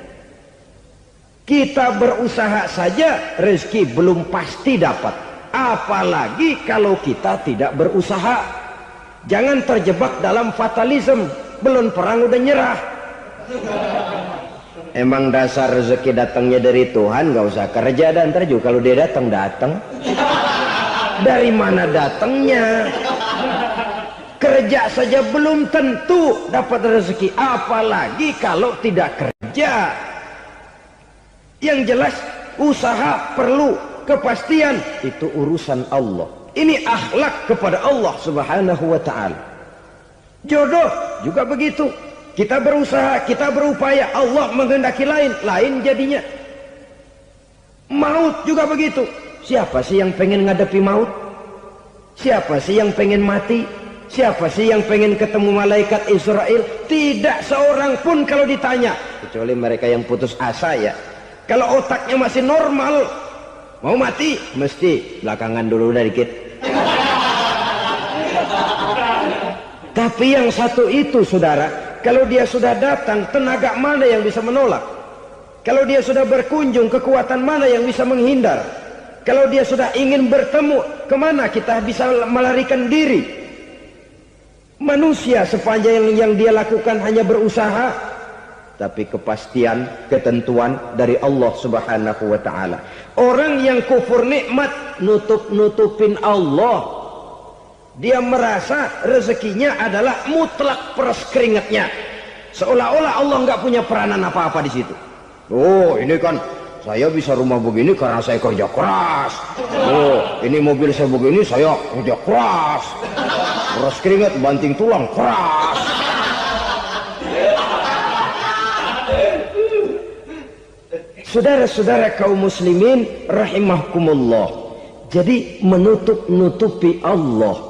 Kita berusaha saja rezeki belum pasti dapat, apalagi kalau kita tidak berusaha. Jangan terjebak dalam fatalisme, belum perang udah nyerah. Emang dasar rezeki datangnya dari Tuhan, nggak usah kerja, dan ntar juga kalau dia datang. Dari mana datangnya? Kerja saja belum tentu dapat rezeki, apalagi kalau tidak kerja. Yang jelas usaha perlu kepastian, itu urusan Allah. Ini akhlak kepada Allah Subhanahu wa ta'ala. Jodoh juga begitu. Kita berusaha, kita berupaya, Allah menghendaki lain jadinya. Maut juga begitu. Siapa sih yang pengen ngadepi maut? Siapa sih yang pengen mati? Siapa sih yang pengen ketemu malaikat Israel? Tidak seorang pun kalau ditanya, kecuali mereka yang putus asa ya. Kalau otaknya masih normal, mau mati mesti belakangan dulu dikit. Tapi yang satu itu saudara, kalau dia sudah datang, tenaga mana yang bisa menolak? Kalau dia sudah berkunjung, kekuatan mana yang bisa menghindar? Kalau dia sudah ingin bertemu, kemana kita bisa melarikan diri? Manusia sepanjang yang dia lakukan hanya berusaha, tapi kepastian, ketentuan dari Allah Subhanahu wa ta'ala. Orang yang kufur nikmat, nutupin Allah. Dia merasa rezekinya adalah mutlak peras keringatnya, seolah-olah Allah nggak punya peranan apa-apa di situ. Oh, ini kan saya bisa rumah begini karena saya kerja keras. Oh, ini mobil saya begini, saya kerja keras. Terus keringat banting tulang keras. Saudara-saudara kaum muslimin rahimahkumullah. Jadi menutup-nutupi Allah.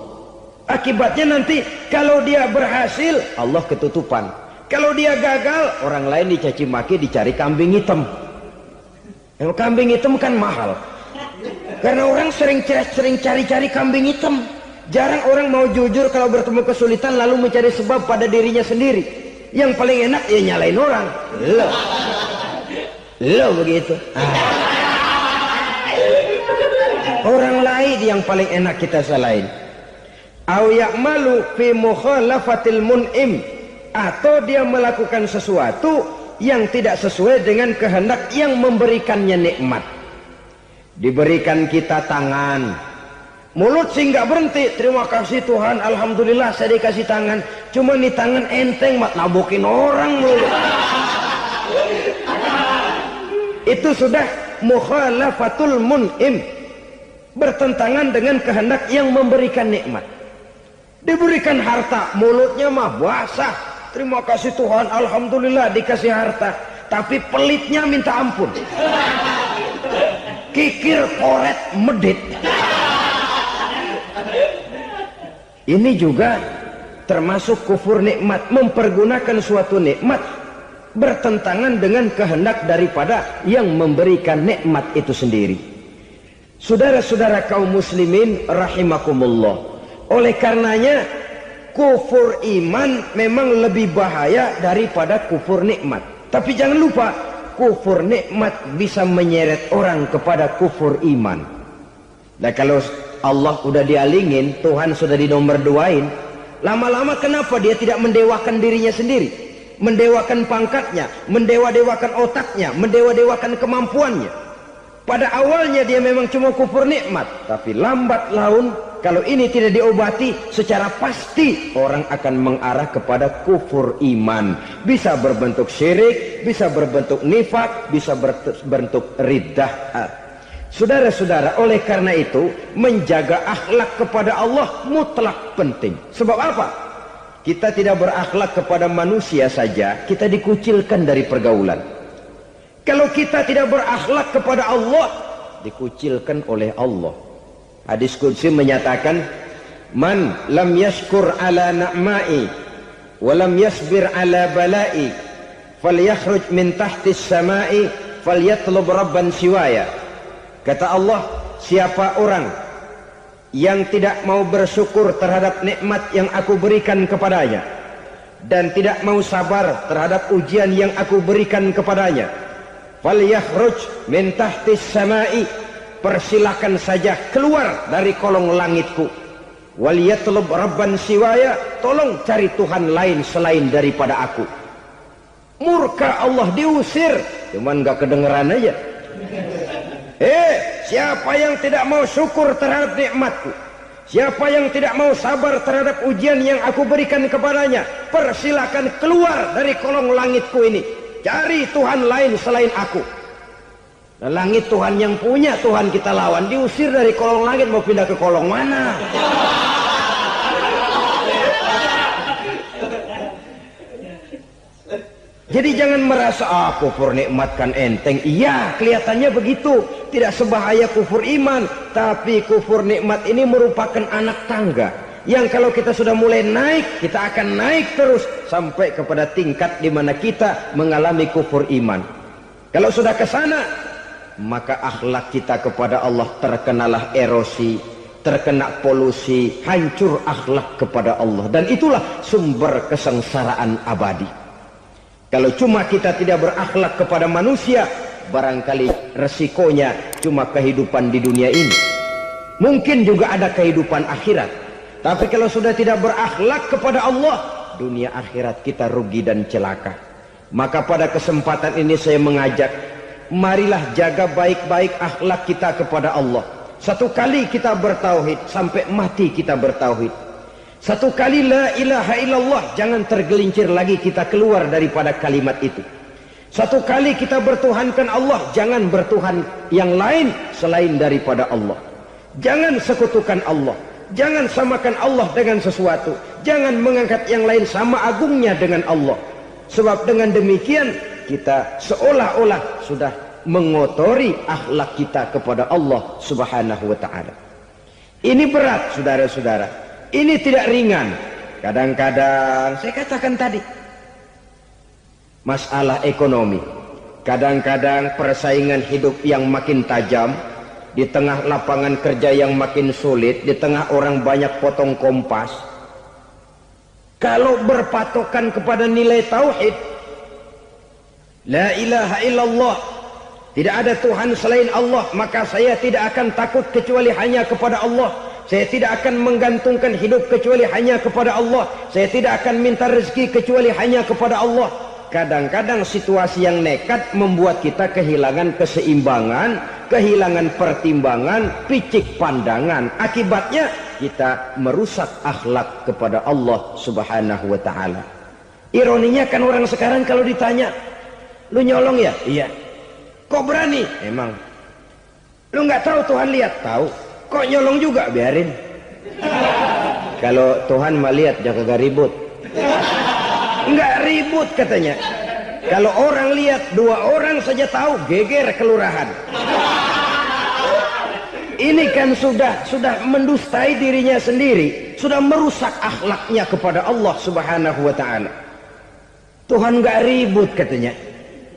Akibatnya nanti kalau dia berhasil, Allah ketutupan. Kalau dia gagal, orang lain dicaci maki, dicari kambing hitam. Yang kambing hitam kan mahal. Karena orang sering cari-cari kambing hitam. Jarang orang mau jujur kalau bertemu kesulitan lalu mencari sebab pada dirinya sendiri. Yang paling enak ya nyalain orang. Lo begitu. Orang lain yang paling enak kita salahin. Au ya'malu fi mukhalafatil mun'im, atau dia melakukan sesuatu yang tidak sesuai dengan kehendak yang memberikannya nikmat. Diberikan kita tangan, mulut sih nggak berhenti. Terima kasih Tuhan, alhamdulillah saya dikasih tangan. Cuma nih tangan enteng mat nabokin orang mulu. Itu sudah mukhalafatul mun'im, bertentangan dengan kehendak yang memberikan nikmat. Diberikan harta, mulutnya mah basah. Terima kasih Tuhan, alhamdulillah dikasih harta. Tapi pelitnya minta ampun. Kikir, koret, medit. Ini juga termasuk kufur nikmat, mempergunakan suatu nikmat bertentangan dengan kehendak daripada yang memberikan nikmat itu sendiri. Saudara-saudara kaum muslimin rahimakumullah. Oleh karenanya kufur iman memang lebih bahaya daripada kufur nikmat. Tapi jangan lupa, kufur nikmat bisa menyeret orang kepada kufur iman. Dan kalau Allah udah dialingin, Tuhan sudah dinomor duain, lama-lama kenapa dia tidak mendewakan dirinya sendiri? Mendewakan pangkatnya, mendewa-dewakan otaknya, mendewa-dewakan kemampuannya. Pada awalnya dia memang cuma kufur nikmat, tapi lambat laun kalau ini tidak diobati, secara pasti orang akan mengarah kepada kufur iman. Bisa berbentuk syirik, bisa berbentuk nifak, bisa berbentuk riddah. Saudara-saudara, oleh karena itu menjaga akhlak kepada Allah mutlak penting. Sebab apa? Kita tidak berakhlak kepada manusia saja, kita dikucilkan dari pergaulan. Kalau kita tidak berakhlak kepada Allah, dikucilkan oleh Allah. Hadis qudsi menyatakan, man lam yashkur ala na'ma'i wa lam yasbir ala bala'i falyakhruj min tahtis sama'i falyatlub rabban siwaya. Kata Allah, siapa orang yang tidak mau bersyukur terhadap nikmat yang aku berikan kepadanya dan tidak mau sabar terhadap ujian yang aku berikan kepadanya, falyakhruj min tahtis sama'i, persilakan saja keluar dari kolong langitku. Waliyatlub rabban siwaya, tolong cari Tuhan lain selain daripada aku. Murka Allah, diusir, cuman gak kedengeran aja. Siapa yang tidak mau syukur terhadap nikmatku, siapa yang tidak mau sabar terhadap ujian yang aku berikan kepadanya, persilakan keluar dari kolong langitku ini, cari Tuhan lain selain aku. Langit Tuhan yang punya, Tuhan kita lawan, diusir dari kolong langit, mau pindah ke kolong mana? Jadi jangan merasa kufur nikmat kan enteng. Iya, kelihatannya begitu, tidak sebahaya kufur iman. Tapi kufur nikmat ini merupakan anak tangga yang kalau kita sudah mulai naik, kita akan naik terus sampai kepada tingkat di mana kita mengalami kufur iman. Kalau sudah ke sana, maka akhlak kita kepada Allah terkenalah erosi, terkena polusi, hancur akhlak kepada Allah, dan itulah sumber kesengsaraan abadi. Kalau cuma kita tidak berakhlak kepada manusia, barangkali resikonya cuma kehidupan di dunia ini. Mungkin juga ada kehidupan akhirat. Tapi kalau sudah tidak berakhlak kepada Allah, dunia akhirat kita rugi dan celaka. Maka pada kesempatan ini saya mengajak, marilah jaga baik-baik akhlak kita kepada Allah. Satu kali kita bertauhid, sampai mati kita bertauhid. Satu kali la ilaha illallah, jangan tergelincir lagi kita keluar daripada kalimat itu. Satu kali kita bertuhankan Allah, jangan bertuhan yang lain selain daripada Allah. Jangan sekutukan Allah. Jangan samakan Allah dengan sesuatu. Jangan mengangkat yang lain sama agungnya dengan Allah. Sebab dengan demikian kita seolah-olah sudah mengotori akhlak kita kepada Allah Subhanahu wa ta'ala. Ini berat, saudara-saudara. Ini tidak ringan. Kadang-kadang saya katakan tadi, masalah ekonomi, kadang-kadang persaingan hidup yang makin tajam, di tengah lapangan kerja yang makin sulit, di tengah orang banyak potong kompas. Kalau berpatokan kepada nilai tauhid, la ilaha illallah, tidak ada Tuhan selain Allah, maka saya tidak akan takut kecuali hanya kepada Allah. Saya tidak akan menggantungkan hidup kecuali hanya kepada Allah. Saya tidak akan minta rezeki kecuali hanya kepada Allah. Kadang-kadang situasi yang nekat membuat kita kehilangan keseimbangan, kehilangan pertimbangan, picik pandangan. Akibatnya kita merusak akhlak kepada Allah Subhanahu wa ta'ala. Ironinya kan orang sekarang kalau ditanya, lu nyolong ya? Iya. Kok berani? Emang. Lu nggak tahu Tuhan lihat? Tahu. Kok nyolong juga? Biarin. Kalau Tuhan mah lihat, jangan kagak ribut. Enggak ribut katanya. Kalau orang lihat, 2 orang saja tahu, geger kelurahan. Ini kan sudah mendustai dirinya sendiri, sudah merusak akhlaknya kepada Allah Subhanahu wa ta'ala. Tuhan enggak ribut katanya.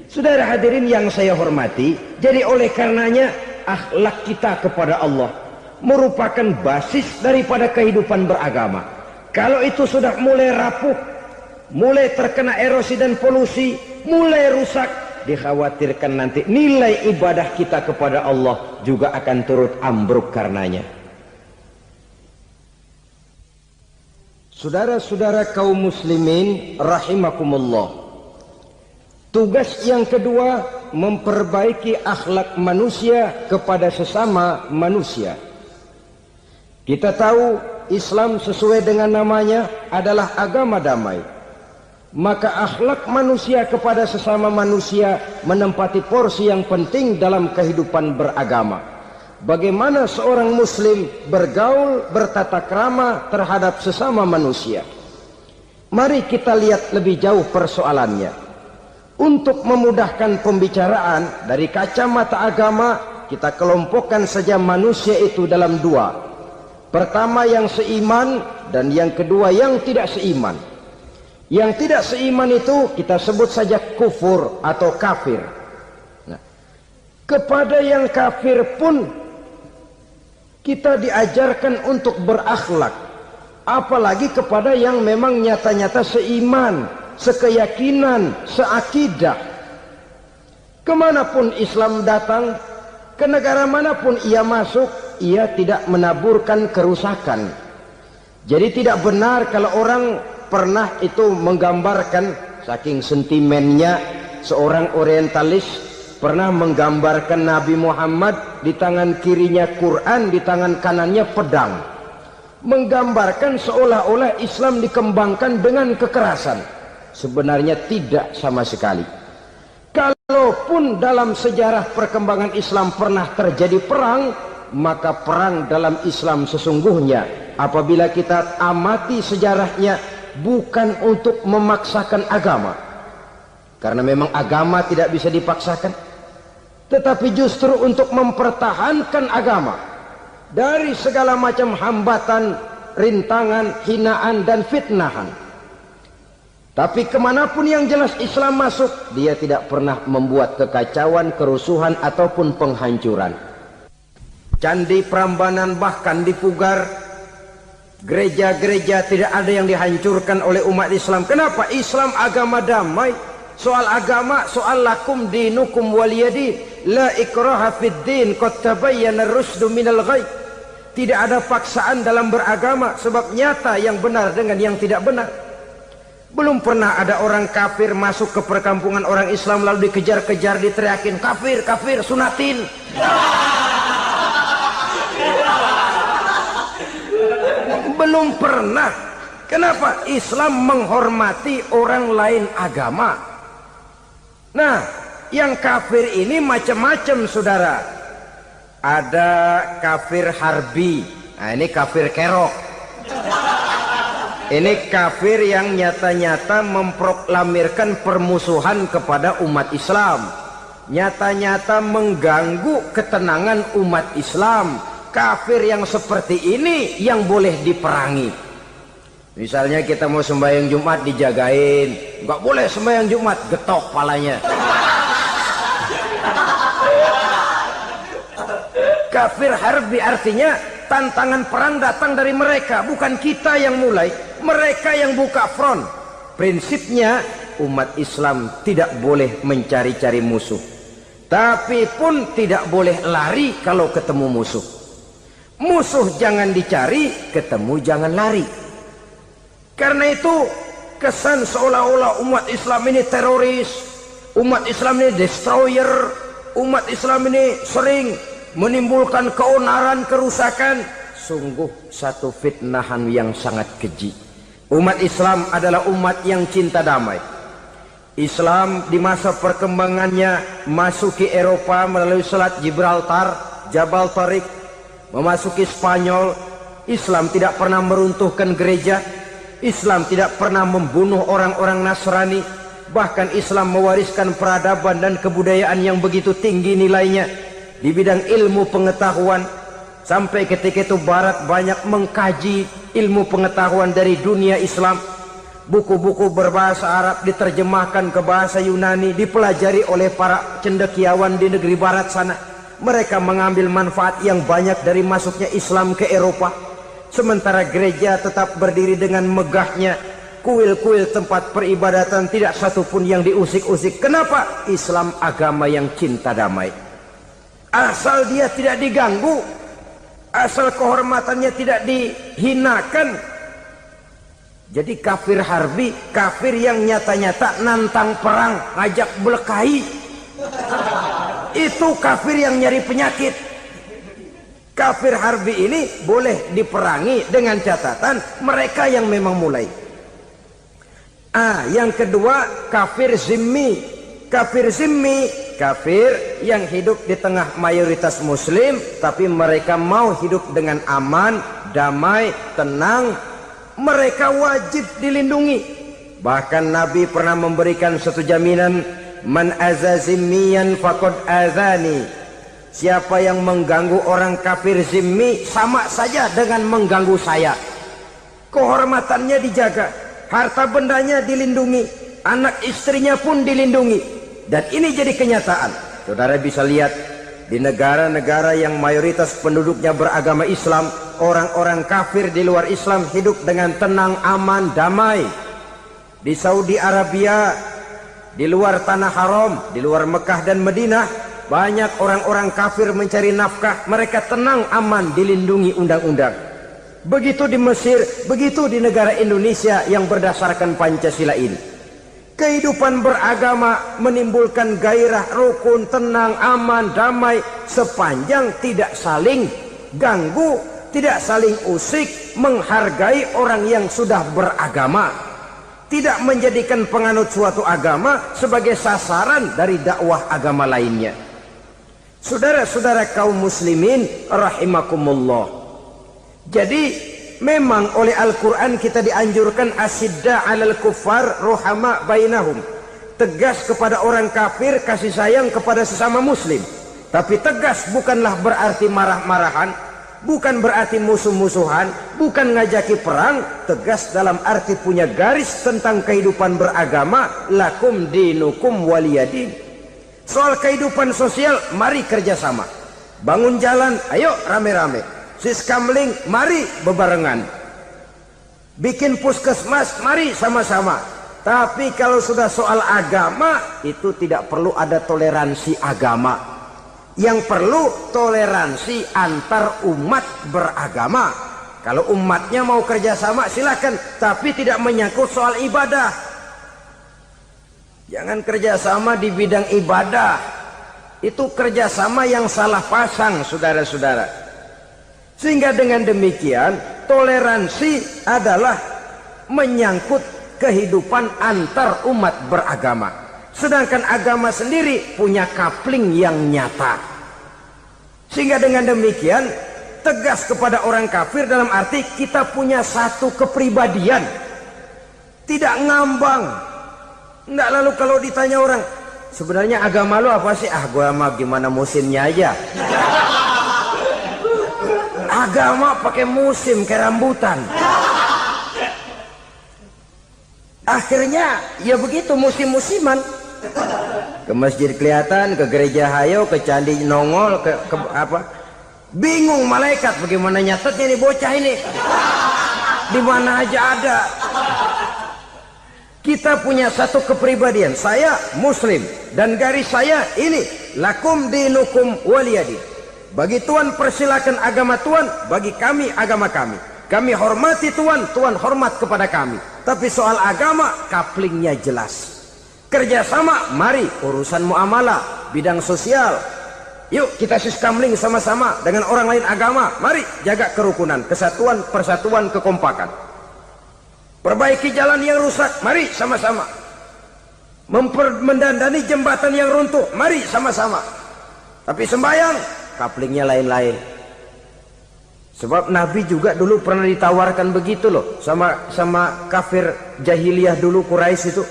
Saudara hadirin yang saya hormati, jadi oleh karenanya akhlak kita kepada Allah merupakan basis daripada kehidupan beragama. Kalau itu sudah mulai rapuh, mulai terkena erosi dan polusi, mulai rusak, dikhawatirkan nanti nilai ibadah kita kepada Allah juga akan turut ambruk karenanya. Saudara-saudara kaum muslimin rahimakumullah, tugas yang kedua memperbaiki akhlak manusia kepada sesama manusia. Kita tahu Islam sesuai dengan namanya adalah agama damai. Maka akhlak manusia kepada sesama manusia menempati porsi yang penting dalam kehidupan beragama. Bagaimana seorang muslim bergaul, bertata krama terhadap sesama manusia. Mari kita lihat lebih jauh persoalannya. Untuk memudahkan pembicaraan dari kacamata agama, kita kelompokkan saja manusia itu dalam 2. Pertama yang seiman dan yang kedua yang tidak seiman. Yang tidak seiman itu kita sebut saja kufur atau kafir. Nah, kepada yang kafir pun kita diajarkan untuk berakhlak. Apalagi kepada yang memang nyata-nyata seiman, sekeyakinan, seakidah. Kemanapun Islam datang, ke negara manapun ia masuk, ia tidak menaburkan kerusakan. Jadi tidak benar kalau orang pernah itu menggambarkan, saking sentimennya seorang orientalis pernah menggambarkan Nabi Muhammad di tangan kirinya Quran, di tangan kanannya pedang, menggambarkan seolah-olah Islam dikembangkan dengan kekerasan. Sebenarnya tidak sama sekali. Kalaupun dalam sejarah perkembangan Islam pernah terjadi perang, maka perang dalam Islam sesungguhnya apabila kita amati sejarahnya bukan untuk memaksakan agama, karena memang agama tidak bisa dipaksakan, tetapi justru untuk mempertahankan agama dari segala macam hambatan, rintangan, hinaan dan fitnahan. Tapi kemanapun yang jelas Islam masuk, dia tidak pernah membuat kekacauan, kerusuhan ataupun penghancuran. Candi Prambanan bahkan dipugar, gereja-gereja tidak ada yang dihancurkan oleh umat Islam. Kenapa? Islam agama damai. Soal agama, soal lakum dinukum waliyadin, la ikraha fid din, qad tabayyana ar-rusdu minal ghayy. Tidak ada paksaan dalam beragama, sebab nyata yang benar dengan yang tidak benar. Belum pernah ada orang kafir masuk ke perkampungan orang Islam lalu dikejar-kejar, diteriakin kafir, kafir, sunatin. Belum pernah. Kenapa? Islam menghormati orang lain agama. Nah, yang kafir ini macam-macam saudara. Ada kafir harbi. Nah, ini kafir kerok. Ini kafir yang nyata-nyata memproklamirkan permusuhan kepada umat Islam, nyata-nyata mengganggu ketenangan umat Islam. Kafir yang seperti ini yang boleh diperangi. Misalnya kita mau sembahyang Jumat dijagain, nggak boleh sembahyang Jumat, getok palanya. Kafir harbi artinya tantangan perang datang dari mereka, bukan kita yang mulai, mereka yang buka front. Prinsipnya umat Islam tidak boleh mencari-cari musuh, tapi pun tidak boleh lari kalau ketemu musuh. Musuh jangan dicari, ketemu jangan lari. Karena itu kesan seolah-olah umat Islam ini teroris, umat Islam ini destroyer, umat Islam ini sering menimbulkan keonaran, kerusakan. Sungguh satu fitnahan yang sangat keji. Umat Islam adalah umat yang cinta damai. Islam di masa perkembangannya masuki Eropa melalui Selat Gibraltar, Jabal Tariq, memasuki Spanyol. Islam tidak pernah meruntuhkan gereja, Islam tidak pernah membunuh orang-orang Nasrani. Bahkan Islam mewariskan peradaban dan kebudayaan yang begitu tinggi nilainya di bidang ilmu pengetahuan. Sampai ketika itu Barat banyak mengkaji ilmu pengetahuan dari dunia Islam. Buku-buku berbahasa Arab diterjemahkan ke bahasa Yunani, dipelajari oleh para cendekiawan di negeri Barat sana. Mereka mengambil manfaat yang banyak dari masuknya Islam ke Eropa. Sementara gereja tetap berdiri dengan megahnya. Kuil-kuil tempat peribadatan tidak satupun yang diusik-usik. Kenapa? Islam agama yang cinta damai. Asal dia tidak diganggu, asal kehormatannya tidak dihinakan. Jadi kafir harbi, kafir yang nyata-nyata nantang perang, ngajak berkelahi. Itu kafir yang nyari penyakit. Kafir harbi ini boleh diperangi dengan catatan mereka yang memang mulai. Yang kedua kafir zimmi. Kafir zimmi, kafir yang hidup di tengah mayoritas muslim, tapi mereka mau hidup dengan aman, damai, tenang. Mereka wajib dilindungi. Bahkan Nabi pernah memberikan satu jaminan, man aza zimmiyan faqad azani. Siapa yang mengganggu orang kafir zimmi sama saja dengan mengganggu saya. Kehormatannya dijaga, harta bendanya dilindungi, anak istrinya pun dilindungi. Dan ini jadi kenyataan. Saudara bisa lihat di negara-negara yang mayoritas penduduknya beragama Islam, orang-orang kafir di luar Islam hidup dengan tenang, aman, damai. Di Saudi Arabia, di luar tanah haram, di luar Mekah dan Madinah, banyak orang-orang kafir mencari nafkah. Mereka tenang, aman, dilindungi undang-undang. Begitu di Mesir, begitu di negara Indonesia yang berdasarkan Pancasila ini. Kehidupan beragama menimbulkan gairah, rukun, tenang, aman, damai, sepanjang tidak saling ganggu, tidak saling usik, menghargai orang yang sudah beragama, tidak menjadikan penganut suatu agama sebagai sasaran dari dakwah agama lainnya. Saudara-saudara kaum muslimin rahimakumullah. Jadi memang oleh Al-Quran kita dianjurkan asidda alal kuffar ruhama bainahum. Tegas kepada orang kafir, kasih sayang kepada sesama muslim. Tapi tegas bukanlah berarti marah-marahan, bukan berarti musuh-musuhan, bukan ngajaki perang. Tegas dalam arti punya garis tentang kehidupan beragama, lakum dinukum waliyadin. Soal kehidupan sosial, mari kerjasama. Bangun jalan, ayo rame-rame. Siskamling, mari bebarengan. Bikin puskesmas, mari sama-sama. Tapi kalau sudah soal agama, itu tidak perlu ada toleransi agama. Yang perlu toleransi antar umat beragama. Kalau umatnya mau kerjasama silakan, tapi tidak menyangkut soal ibadah. Jangan kerjasama di bidang ibadah. Itu kerjasama yang salah pasang, saudara-saudara. Sehingga dengan demikian toleransi adalah menyangkut kehidupan antar umat beragama. Sedangkan agama sendiri punya coupling yang nyata. Sehingga dengan demikian tegas kepada orang kafir dalam arti kita punya satu kepribadian, tidak ngambang. Nggak lalu kalau ditanya orang, sebenarnya agama lu apa sih? Ah, gua mah gimana musimnya aja. Agama pakai musim kayak rambutan. Akhirnya ya begitu, musim-musiman. Ke masjid kelihatan, ke gereja hayo, ke candi nongol, ke apa? Bingung malaikat bagaimana nyatetnya nih bocah ini. Di mana aja ada. Kita punya satu kepribadian. Saya muslim dan garis saya ini, lakum dinukum waliyadin. Bagi Tuhan persilakan agama Tuhan, bagi kami agama kami. Kami hormati Tuhan, Tuhan hormat kepada kami. Tapi soal agama, couplingnya jelas. Kerjasama, mari urusan muamalah, bidang sosial. Yuk kita siskamling sama-sama dengan orang lain agama. Mari jaga kerukunan, kesatuan, persatuan, kekompakan. Perbaiki jalan yang rusak, mari sama-sama. Mendandani jembatan yang runtuh, mari sama-sama. Tapi sembahyang, couplingnya lain-lain. Sebab Nabi juga dulu pernah ditawarkan begitu loh sama kafir jahiliyah dulu, Quraisy itu.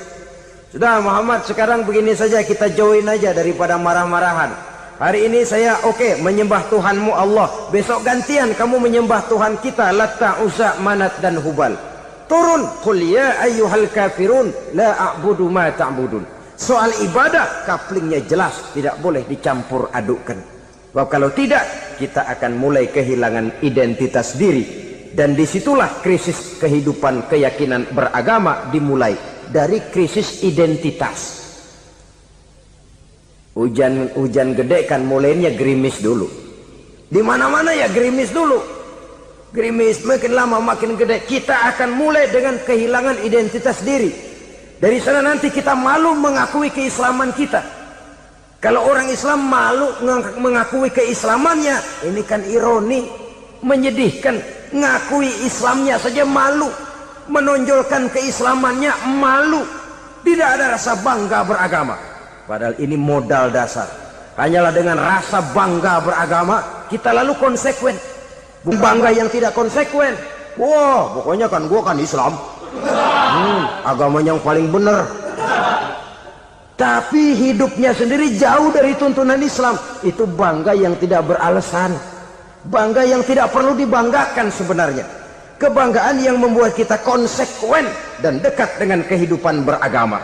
Sudah Muhammad, sekarang begini saja, kita join aja daripada marah-marahan. Hari ini saya oke menyembah Tuhanmu Allah, besok gantian kamu menyembah Tuhan kita Latta, Uzza, Manat dan Hubal. Turun, qul ya ayyuhal kafirun la a'budu ma ta'budun. Soal ibadah couplingnya jelas, tidak boleh dicampur adukkan. Sebab kalau tidak, kita akan mulai kehilangan identitas diri, dan disitulah krisis kehidupan keyakinan beragama dimulai. Dari krisis identitas. Hujan gede kan mulainya gerimis dulu. Di mana-mana ya gerimis dulu. Gerimis makin lama makin gede. Kita akan mulai dengan kehilangan identitas diri. Dari sana nanti kita malu mengakui keislaman kita. Kalau orang Islam malu mengakui keislamannya, ini kan ironi, menyedihkan. Ngakui Islamnya saja malu. Menonjolkan keislamannya malu, tidak ada rasa bangga beragama. Padahal ini modal dasar. Hanyalah dengan rasa bangga beragama kita lalu konsekuen. Bangga yang tidak konsekuen, wah pokoknya kan gua kan Islam, agama yang paling benar. Tapi hidupnya sendiri jauh dari tuntunan Islam. Itu bangga yang tidak beralasan, bangga yang tidak perlu dibanggakan sebenarnya. Kebanggaan yang membuat kita konsekuen dan dekat dengan kehidupan beragama.